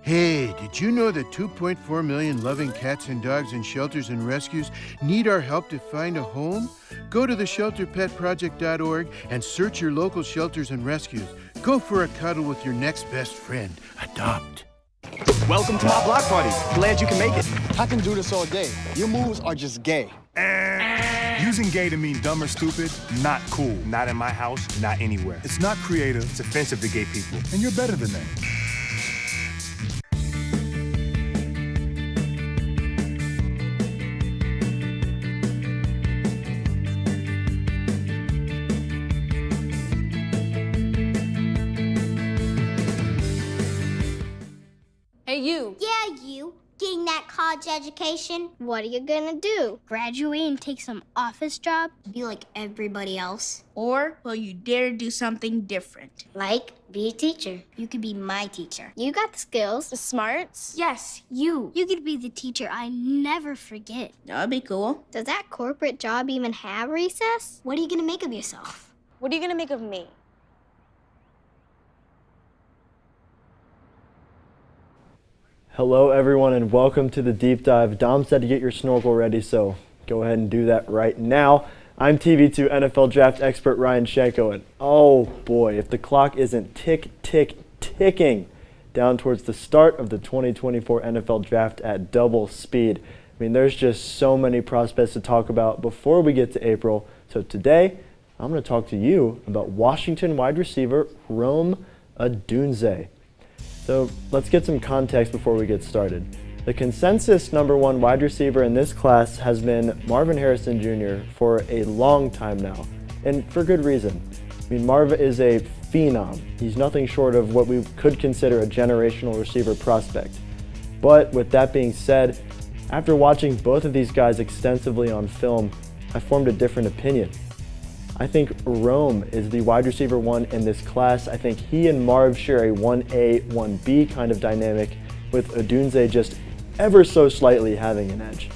Hey, did you know that 2.4 million loving cats and dogs in shelters and rescues need our help to find a home? Go to theshelterpetproject.org and search your local shelters and rescues. Go for a cuddle with your next best friend. Adopt. Welcome to my block party. Glad you can make it. I can do this all day. Your moves are just gay. Using gay to mean dumb or stupid, not cool. Not in my house, not anywhere. It's not creative, it's offensive to gay people. And you're better than that. Hey, you. Yeah, you. Getting that college education, what are you gonna do? Graduate and take some office job? Be like everybody else? Or will you dare do something different? Like, be a teacher. You could be my teacher. You got the skills. The smarts? Yes, you. You could be the teacher I never forget. That'd be cool. Does that corporate job even have recess? What are you gonna make of yourself? What are you gonna make of me? Hello everyone and welcome to the deep dive. Dom said to get your snorkel ready, so go ahead and do that right now. I'm TV2 NFL draft expert Ryan Shanko, and oh boy, if the clock isn't ticking down towards the start of the 2024 NFL draft at double speed. I mean, there's just so many prospects to talk about before we get to April. So today, I'm going to talk to you about Washington wide receiver Rome Odunze. So let's get some context before we get started. The consensus #1 wide receiver in this class has been Marvin Harrison Jr. for a long time now, and for good reason. I mean, Marv is a phenom. He's nothing short of what we could consider a generational receiver prospect. But with that being said, after watching both of these guys extensively on film, I formed a different opinion. I think Rome is the wide receiver 1 in this class. I think he and Marv share a 1A, 1B kind of dynamic, with Odunze just ever so slightly having an edge.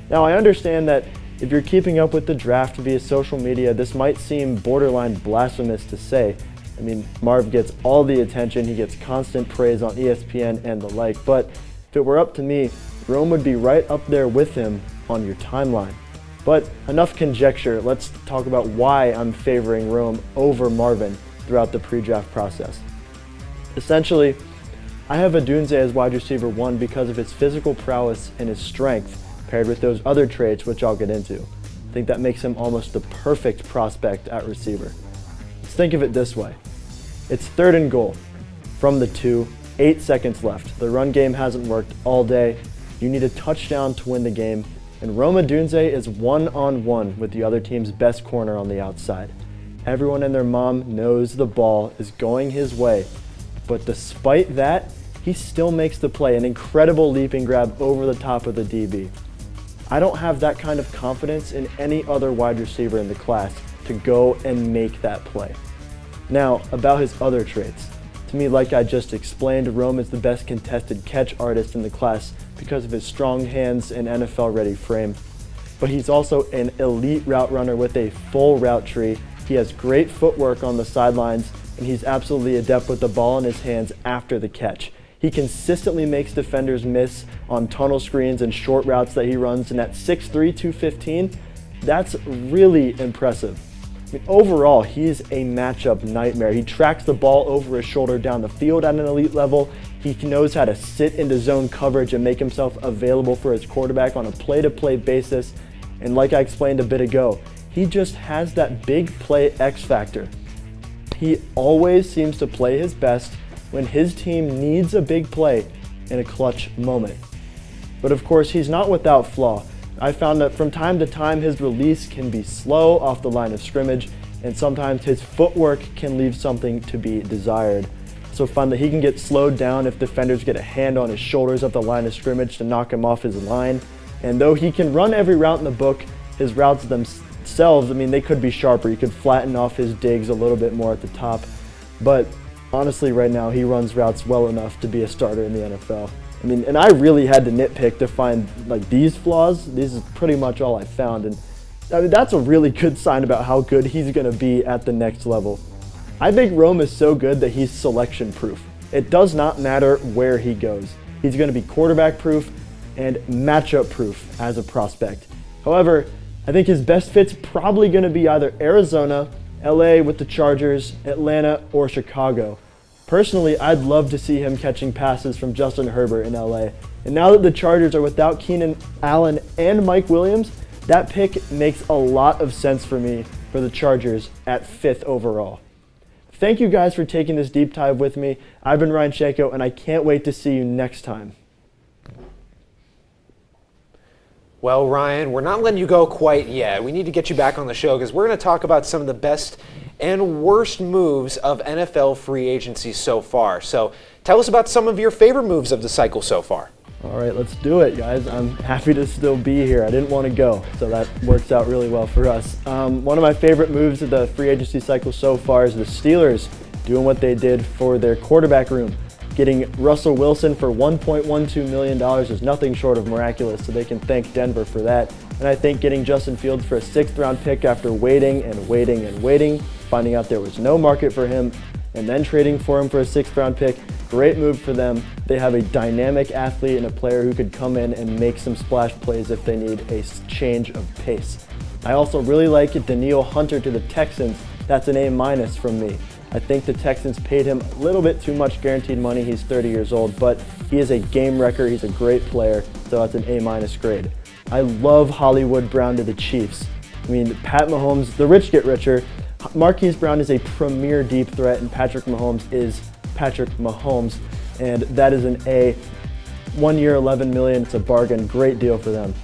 Now, I understand that if you're keeping up with the draft via social media, this might seem borderline blasphemous to say. I mean, Marv gets all the attention, he gets constant praise on ESPN and the like, but if it were up to me, Rome would be right up there with him on your timeline. But enough conjecture, let's talk about why I'm favoring Rome over Marvin throughout the pre-draft process. Essentially, I have Odunze as wide receiver 1 because of his physical prowess and his strength, paired with those other traits which I'll get into. I think that makes him almost the perfect prospect at receiver. Let's think of it this way. It's 3rd and goal. From the 2, 8 seconds left. The run game hasn't worked all day. You need a touchdown to win the game. And Rome Odunze is one-on-one with the other team's best corner on the outside. Everyone and their mom knows the ball is going his way, but despite that, he still makes the play, an incredible leaping grab over the top of the DB. I don't have that kind of confidence in any other wide receiver in the class to go and make that play. Now, about his other traits. To me, like I just explained, Rome is the best contested catch artist in the class because of his strong hands and NFL-ready frame. But he's also an elite route runner with a full route tree. He has great footwork on the sidelines, and he's absolutely adept with the ball in his hands after the catch. He consistently makes defenders miss on tunnel screens and short routes that he runs, and at 6'3", 215, that's really impressive. I mean, overall, he is a matchup nightmare. He tracks the ball over his shoulder down the field at an elite level. He knows how to sit into zone coverage and make himself available for his quarterback on a play-to-play basis. And like I explained a bit ago, he just has that big play X factor. He always seems to play his best when his team needs a big play in a clutch moment. But of course, he's not without flaw. I found that from time to time his release can be slow off the line of scrimmage, and sometimes his footwork can leave something to be desired. So found that he can get slowed down if defenders get a hand on his shoulders at the line of scrimmage to knock him off his line. And though he can run every route in the book, his routes themselves, I mean, they could be sharper. He could flatten off his digs a little bit more at the top. But honestly, right now, he runs routes well enough to be a starter in the NFL. I mean, and I really had to nitpick to find like these flaws. This is pretty much all I found, and I mean, that's a really good sign about how good he's going to be at the next level. I think Rome is so good that he's selection proof. It does not matter where he goes. He's going to be quarterback proof and matchup proof as a prospect. However, I think his best fit's probably going to be either Arizona, LA with the Chargers, Atlanta, or Chicago. Personally, I'd love to see him catching passes from Justin Herbert in LA. And now that the Chargers are without Keenan Allen and Mike Williams, that pick makes a lot of sense for me for the Chargers at 5th overall. Thank you guys for taking this deep dive with me. I've been Ryan Shanko, and I can't wait to see you next time. Well, Ryan, we're not letting you go quite yet. We need to get you back on the show because we're going to talk about some of the best and worst moves of NFL free agency so far. So tell us about some of your favorite moves of the cycle so far. All right, let's do it, guys. I'm happy to still be here. I didn't want to go, so that works out really well for us. One of my favorite moves of the free agency cycle so far is the Steelers doing what they did for their quarterback room. Getting Russell Wilson for $1.12 million is nothing short of miraculous, so they can thank Denver for that. And I think getting Justin Fields for a 6th-round pick after waiting and waiting and waiting, finding out there was no market for him, and then trading for him for a 6th-round pick, great move for them. They have a dynamic athlete and a player who could come in and make some splash plays if they need a change of pace. I also really like Danielle Hunter to the Texans. That's an A- from me. I think the Texans paid him a little bit too much guaranteed money. He's 30 years old, but he is a game wrecker. He's a great player, so that's an A- grade. I love Hollywood Brown to the Chiefs. I mean, Pat Mahomes, the rich get richer. Marquise Brown is a premier deep threat, and Patrick Mahomes is Patrick Mahomes, and that is an A. 1 year, $11 million. It's a bargain. Great deal for them.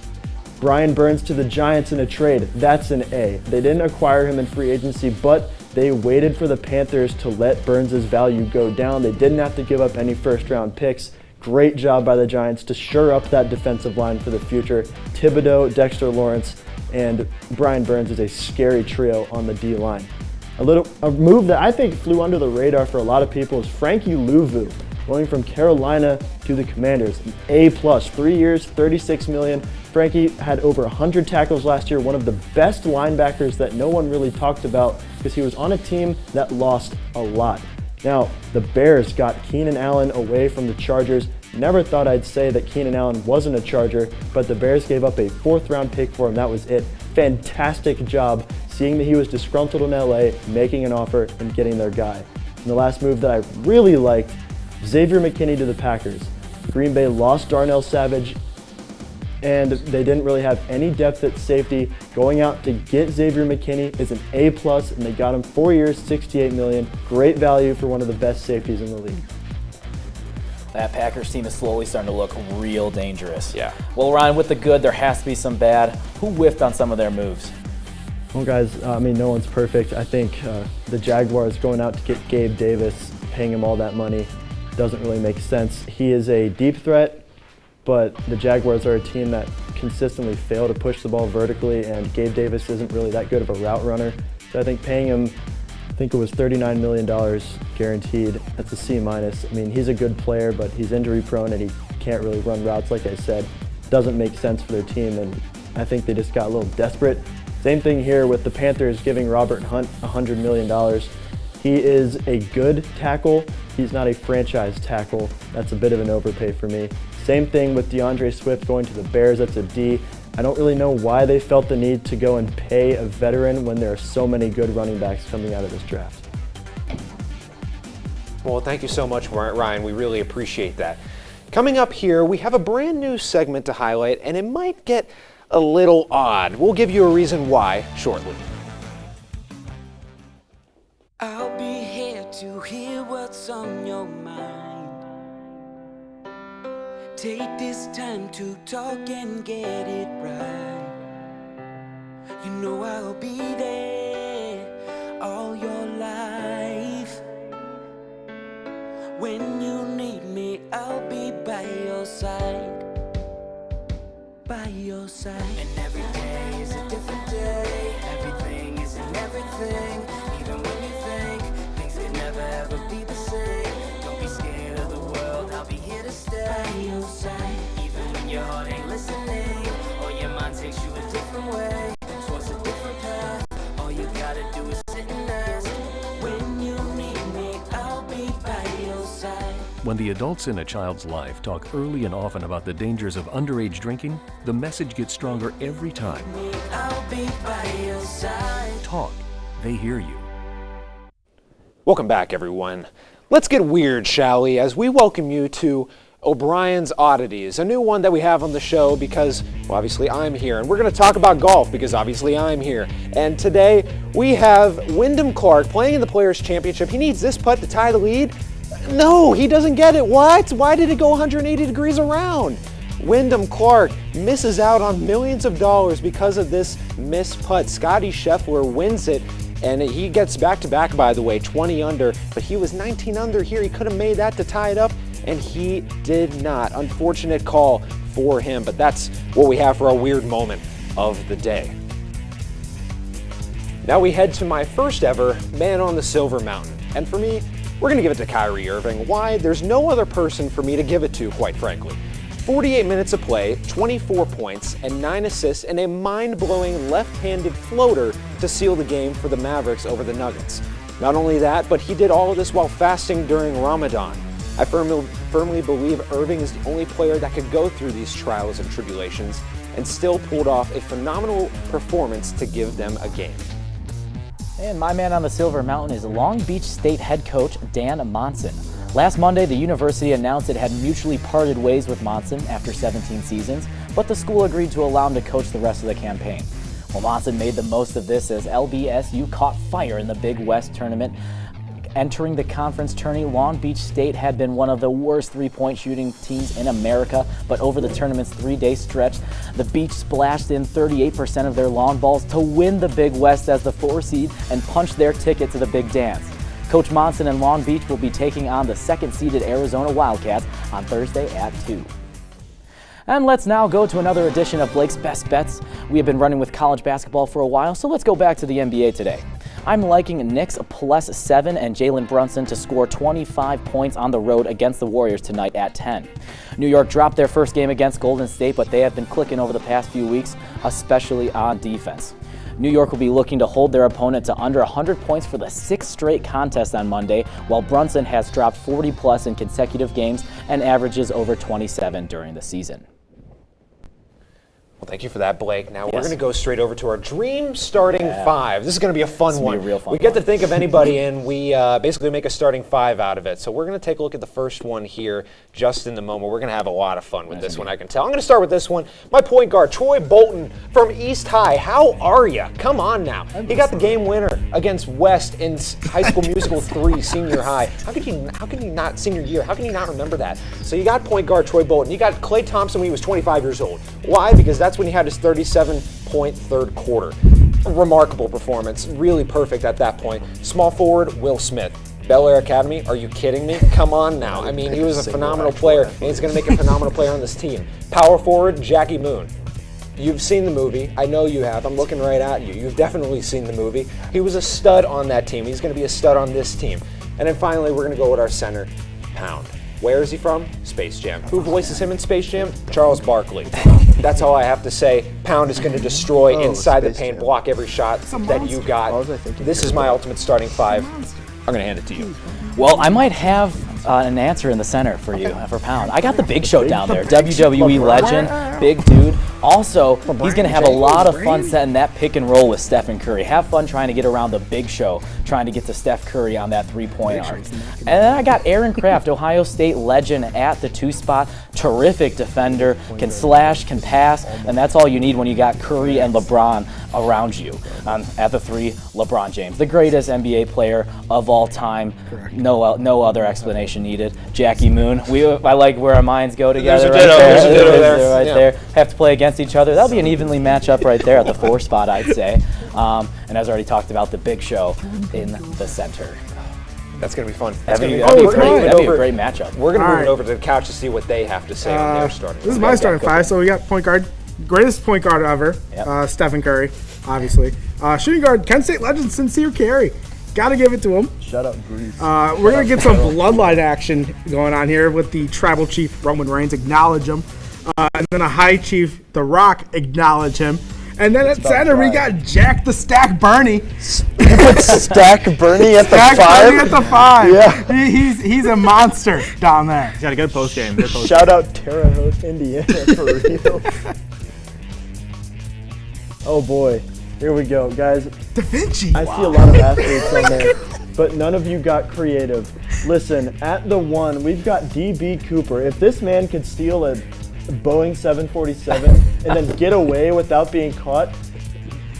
Brian Burns to the Giants in a trade. That's an A. They didn't acquire him in free agency, but they waited for the Panthers to let Burns' value go down. They didn't have to give up any 1st-round picks. Great job by the Giants to shore up that defensive line for the future. Thibodeau, Dexter Lawrence, and Brian Burns is a scary trio on the D-line. A move that I think flew under the radar for a lot of people is Frankie Louvu, going from Carolina to the Commanders. An A+, 3 years, $36 million. Frankie had over 100 tackles last year, one of the best linebackers that no one really talked about because he was on a team that lost a lot. Now, the Bears got Keenan Allen away from the Chargers. Never thought I'd say that Keenan Allen wasn't a Charger, but the Bears gave up a 4th-round pick for him. That was it. Fantastic job seeing that he was disgruntled in LA, making an offer, and getting their guy. And the last move that I really liked, Xavier McKinney to the Packers. Green Bay lost Darnell Savage, and they didn't really have any depth at safety. Going out to get Xavier McKinney is an A+, and they got him 4 years, $68 million. Great value for one of the best safeties in the league. That Packers team is slowly starting to look real dangerous. Yeah. Well, Ryan, with the good, there has to be some bad. Who whiffed on some of their moves? Well, guys, I mean, no one's perfect. I think the Jaguars going out to get Gabe Davis, paying him all that money, doesn't really make sense. He is a deep threat, but the Jaguars are a team that consistently fail to push the ball vertically, and Gabe Davis isn't really that good of a route runner. So I think paying him, I think it was $39 million guaranteed. That's a C-. I mean, he's a good player, but he's injury prone and he can't really run routes, like I said. Doesn't make sense for their team, and I think they just got a little desperate. Same thing here with the Panthers giving Robert Hunt $100 million. He is a good tackle. He's not a franchise tackle. That's a bit of an overpay for me. Same thing with DeAndre Swift going to the Bears. That's a D. I don't really know why they felt the need to go and pay a veteran when there are so many good running backs coming out of this draft. Well, thank you so much, Ryan. We really appreciate that. Coming up here, we have a brand new segment to highlight, and it might get a little odd. We'll give you a reason why shortly. I'll be here to hear what's on your mind. Take this time to talk and get it right. You know I'll be there all your life. When you need me, I'll be by your side. By your side. And every day is a different day. Everything is in everything. Even when you think things could never ever be the same. Don't be scared of the world, I'll be here to stay. By your side. Even when your heart ain't listening, or your mind takes you a different way, towards a different path. All you gotta do is sit and ask. When you need me, I'll be by your side. When the adults in a child's life talk early and often about the dangers of underage drinking, the message gets stronger every time. I'll be by your side. Talk. They hear you. Welcome back, everyone. Let's get weird, shall we, as we welcome you to O'Brien's Oddities, a new one that we have on the show because, well, obviously I'm here, and we're going to talk about golf because obviously I'm here. And today we have Wyndham Clark playing in the Players' Championship. He needs this putt to tie the lead. No, he doesn't get it. What? Why did it go 180 degrees around? Wyndham Clark misses out on millions of dollars because of this missed putt. Scotty Scheffler wins it, and he gets back-to-back, by the way, 20 under, but he was 19 under here. He could have made that to tie it up, and he did not. Unfortunate call for him, but that's what we have for our weird moment of the day. Now we head to my first ever Man on the Silver Mountain, and for me, we're going to give it to Kyrie Irving. Why? There's no other person for me to give it to, quite frankly. 48 minutes of play, 24 points, and 9 assists, and a mind-blowing left-handed floater to seal the game for the Mavericks over the Nuggets. Not only that, but he did all of this while fasting during Ramadan. I firmly believe Irving is the only player that could go through these trials and tribulations and still pulled off a phenomenal performance to give them a game. And my man on the Silver Mountain is Long Beach State head coach Dan Monson. Last Monday, the university announced it had mutually parted ways with Monson after 17 seasons, but the school agreed to allow him to coach the rest of the campaign. Well, Monson made the most of this as LBSU caught fire in the Big West tournament. Entering the conference tourney, Long Beach State had been one of the worst three-point shooting teams in America, but over the tournament's 3-day stretch, the Beach splashed in 38% of their long balls to win the Big West as the 4 seed and punch their ticket to the big dance. Coach Monson and Long Beach will be taking on the 2nd-seeded Arizona Wildcats on Thursday at 2. And let's now go to another edition of Blake's Best Bets. We have been running with college basketball for a while, so let's go back to the NBA today. I'm liking Knicks +7 and Jalen Brunson to score 25 points on the road against the Warriors tonight at 10. New York dropped their first game against Golden State, but they have been clicking over the past few weeks, especially on defense. New York will be looking to hold their opponent to under 100 points for the 6th straight contest on Monday, while Brunson has dropped 40+ in consecutive games and averages over 27 during the season. Well, thank you for that, Blake. Now we're going to go straight over to our dream starting 5. This is going to be a fun one. We get to think of anybody and we basically make a starting 5 out of it. So we're going to take a look at the first one here just in the moment. We're going to have a lot of fun with this one, I can tell. I'm going to start with this one. My point guard, Troy Bolton from East High. How are you? Come on now. He got the game winner against West in High School Musical 3 senior high. How can you not, senior year, how can you not remember that? So you got point guard Troy Bolton. You got Klay Thompson when he was 25 years old. Why? Because that's when he had his 37-point third quarter. Remarkable performance, really perfect at that point. Small forward, Will Smith. Bel Air Academy, are you kidding me? Come on now. I mean, he was a phenomenal player, and he's going to make a phenomenal player on this team. Power forward, Jackie Moon. You've seen the movie. I know you have. I'm looking right at you. You've definitely seen the movie. He was a stud on that team. He's going to be a stud on this team. And then finally, we're going to go with our center, Pound. Where is he from? Space Jam. Who voices him in Space Jam? Charles Barkley. That's all I have to say. Pound is going to destroy inside the paint, block every shot that you got. This is my ultimate starting 5. I'm going to hand it to you. Well, I might have an answer in the center for you, for Pound. I got the Big Show down there. WWE legend, big dude. Also, he's going to have a lot of fun setting that pick and roll with Stephen Curry. Have fun trying to get around the Big Show, trying to get to Steph Curry on that three-point arc. And then I got Aaron Kraft, Ohio State legend at the 2 spot. Terrific defender, can slash, can pass, and that's all you need when you got Curry and LeBron around you. At the 3, LeBron James, the greatest NBA player of all time. No other explanation needed. Jackie Moon. I like where our minds go together. There's a ditto there. Right there. Have to play against each other. That'll be an evenly matchup right there at the 4 spot, I'd say. And as I already talked about, the Big Show in the center. That's going to be fun. That'd be a great matchup. We're going to move it over to the couch to see what they have to say on their starting. This is my starting 5. So we got point guard, greatest point guard ever, Stephen Curry, obviously. Shooting guard, Kent State legend Sincere Carey. Got to give it to him. Shut up, Grease. We're going to get some bloodline action going on here with the tribal chief, Roman Reigns, acknowledge him. And then a high chief, The Rock, acknowledge him. And then at center, we got Jack the Stack Bernie. You put Stack Bernie at the 5? Bernie at the 5. Yeah. He's a monster down there. He's got a good post game. Shout out Terre Haute, Indiana, for real. Oh boy, here we go, guys. Da Vinci. I see a lot of athletes on there, but none of you got creative. Listen, at the 1, we've got DB Cooper. If this man could steal a Boeing 747 and then get away without being caught,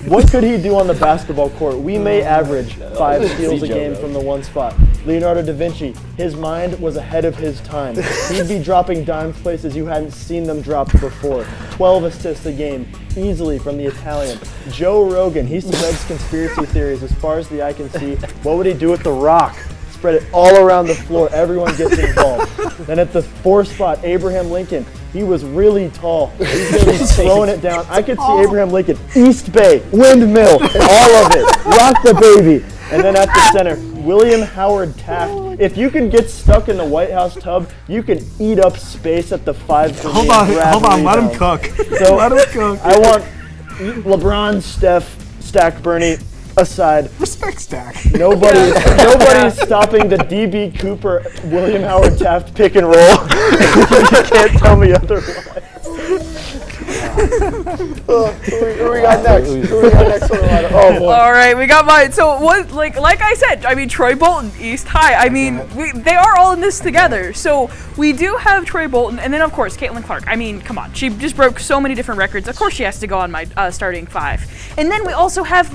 what could he do on the basketball court? We may average 5 steals a game from the 1 spot. Leonardo da Vinci, his mind was ahead of his time. He'd be dropping dimes places you hadn't seen them dropped before. 12 assists a game, easily from the Italian. Joe Rogan, he spreads conspiracy theories as far as the eye can see. What would he do with The Rock? Spread it all around the floor, everyone gets involved. Then at the 4 spot, Abraham Lincoln. He was really tall. He's going to be throwing it down. I could see Abraham Lincoln, East Bay, windmill, all of it. Rock the baby. And then at the center, William Howard Taft. If you can get stuck in the White House tub, you can eat up space at the 5 for Hold me and grab on, let him rebounds. cook. So Let him cook. I want LeBron, Steph, Stack Bernie aside. Respect Stack. Nobody's stopping the DB Cooper, William Howard Taft pick and roll. You can't tell me otherwise. Who we got next? Who we got next on the lineup? Oh boy. All right, we got mine. So what? Like I said, I mean Troy Bolton, East High. I mean, they are all in this together. So we do have Troy Bolton, and then of course Caitlin Clark. I mean, come on, she just broke so many different records. Of course, she has to go on my starting 5. And then we also have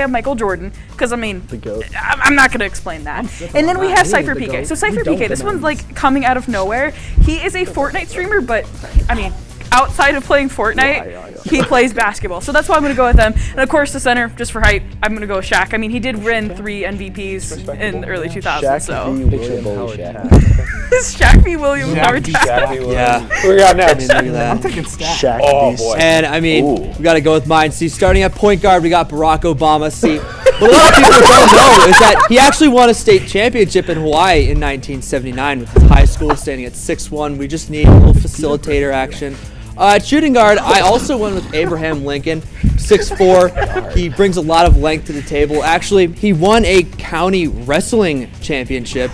Michael Jordan, because I mean, the GOAT. I'm not going to explain that. And then we have Cypher PK. So Cypher PK, this one's like coming out of nowhere. He is a Fortnite streamer, but I mean, outside of playing Fortnite, he plays basketball. So that's why I'm going to go with him. And of course, the center, just for height, I'm going to go with Shaq. I mean, he did win 3 MVPs in the early 2000s. Shaq So v. William Howard Taft. Shaq v. William Howard Taft. Yeah. Who we got next? I mean, look at that. I'm taking Stack. Shaq Oh, v. boy. And I mean, we got to go with mine. See, starting at point guard, we got Barack Obama. See, what a lot of people don't know is that he actually won a state championship in Hawaii in 1979 with his high school, standing at 6'1". We just need a little facilitator action. At shooting guard, I also went with Abraham Lincoln, 6'4". He brings a lot of length to the table. Actually, he won a county wrestling championship,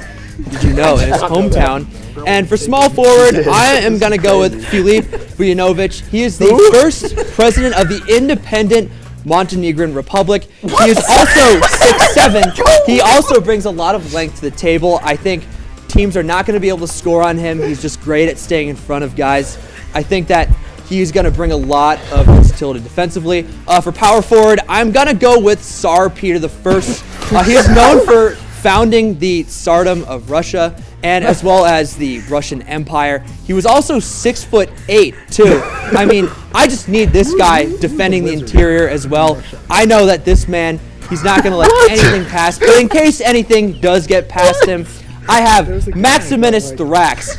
did you know, in his hometown. And for small forward, I am going to go with Filip Vujanovic. He is the first president of the independent Montenegrin Republic. He is also 6'7". He also brings a lot of length to the table. I think teams are not going to be able to score on him. He's just great at staying in front of guys. I think that he's going to bring a lot of versatility defensively. For power forward, I'm going to go with Tsar Peter I. He is known for founding the Tsardom of Russia and as well as the Russian Empire. He was also 6'8", too. I mean, I just need this guy defending the interior as well. I know that this man, he's not going to let anything pass, but in case anything does get past him, I have Maximinus Thrax.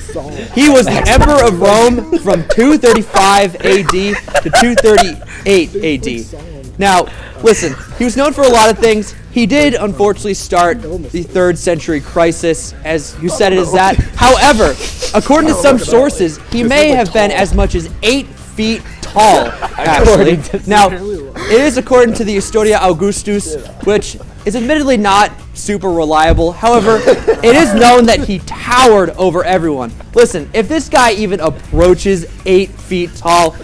He was the Emperor of Rome from 235 AD to 238 AD. Now, listen, he was known for a lot of things. He did, unfortunately, start the 3rd century crisis, as you said it as that. However, according to some sources, he may have been as much as 8 feet tall, actually. Now, it is according to the Historia Augustus, which is admittedly not super reliable. However, it is known that he towered over everyone. Listen, if this guy even approaches 8 feet tall,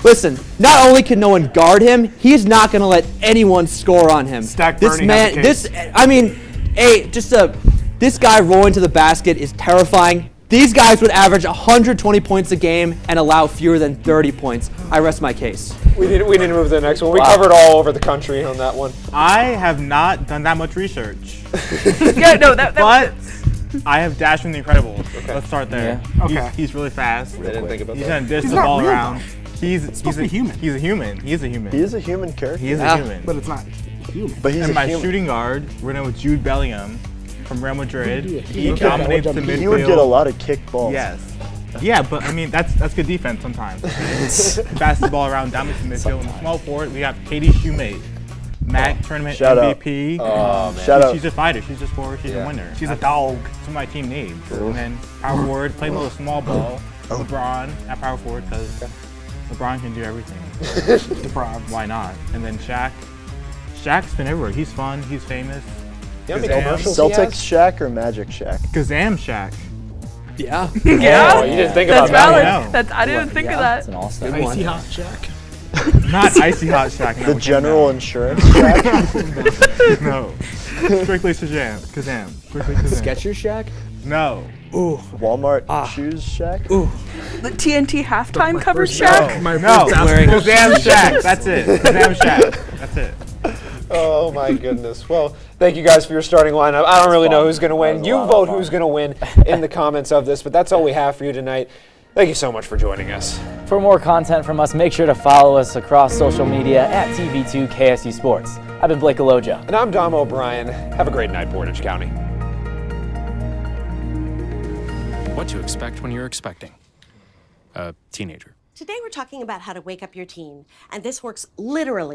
listen, not only can no one guard him, he's not going to let anyone score on him. Stack This Bernie man, has a case. this guy rolling to the basket is terrifying. These guys would average 120 points a game and allow fewer than 30 points. I rest my case. We need to move to the next one. We covered all over the country on that one. I have not done that much research. Yeah, no, that But I have Dash from the Incredibles. Okay. Let's start there. Yeah. Okay. He's really fast. I didn't think about He's that. gonna dish He's the not ball real, around. though. He's supposed to be human. He's a human. He is a human. He is a human character. He is a human. But it's not human. But he's And a my human. shooting guard, we're going with Jude Bellingham from Real Madrid. He dominates the midfield. He would get a lot of kick balls. Yes. Yeah, but I mean that's good defense sometimes. Pass the ball around, dominates the midfield. And small forward, we have Katie Shoemate, MAC tournament Shout out. MVP. Shout out. She's a fighter. She's a scorer. She's a winner. She's a dog. That's what my team needs. And then power forward, play a little small ball. LeBron at power forward because LeBron can do everything. LeBron. Why not? And then Shaq Shaq's been everywhere. He's fun. He's famous. You know how many commercials he Celtics has? Shaq or Magic Shaq? Kazam Shaq. Yeah. Yeah. Oh, you didn't think That's about valid. that. That's I didn't think of that. It's an all-star. Icy Hot Shaq. Not Icy Hot Shaq. No, The we General can't Insurance Shaq? No. Strictly Kazam. Strictly Kazam. Skechers Shaq? No. Ooh. Walmart Shoes Shaq? Ooh. The TNT halftime cover Shaq. No. Kazam Shaq. That's it. Kazam Shaq. That's it. Oh my goodness. Well, thank you guys for your starting lineup. I don't really know who's going to win. You vote who's going to win in the comments of this, but that's all we have for you tonight. Thank you so much for joining us. For more content from us, make sure to follow us across social media at TV2 KSU Sports. I've been Blake Aloja. And I'm Dom O'Brien. Have a great night, Portage County. What to expect when you're expecting a teenager. Today we're talking about how to wake up your teen, and this works literally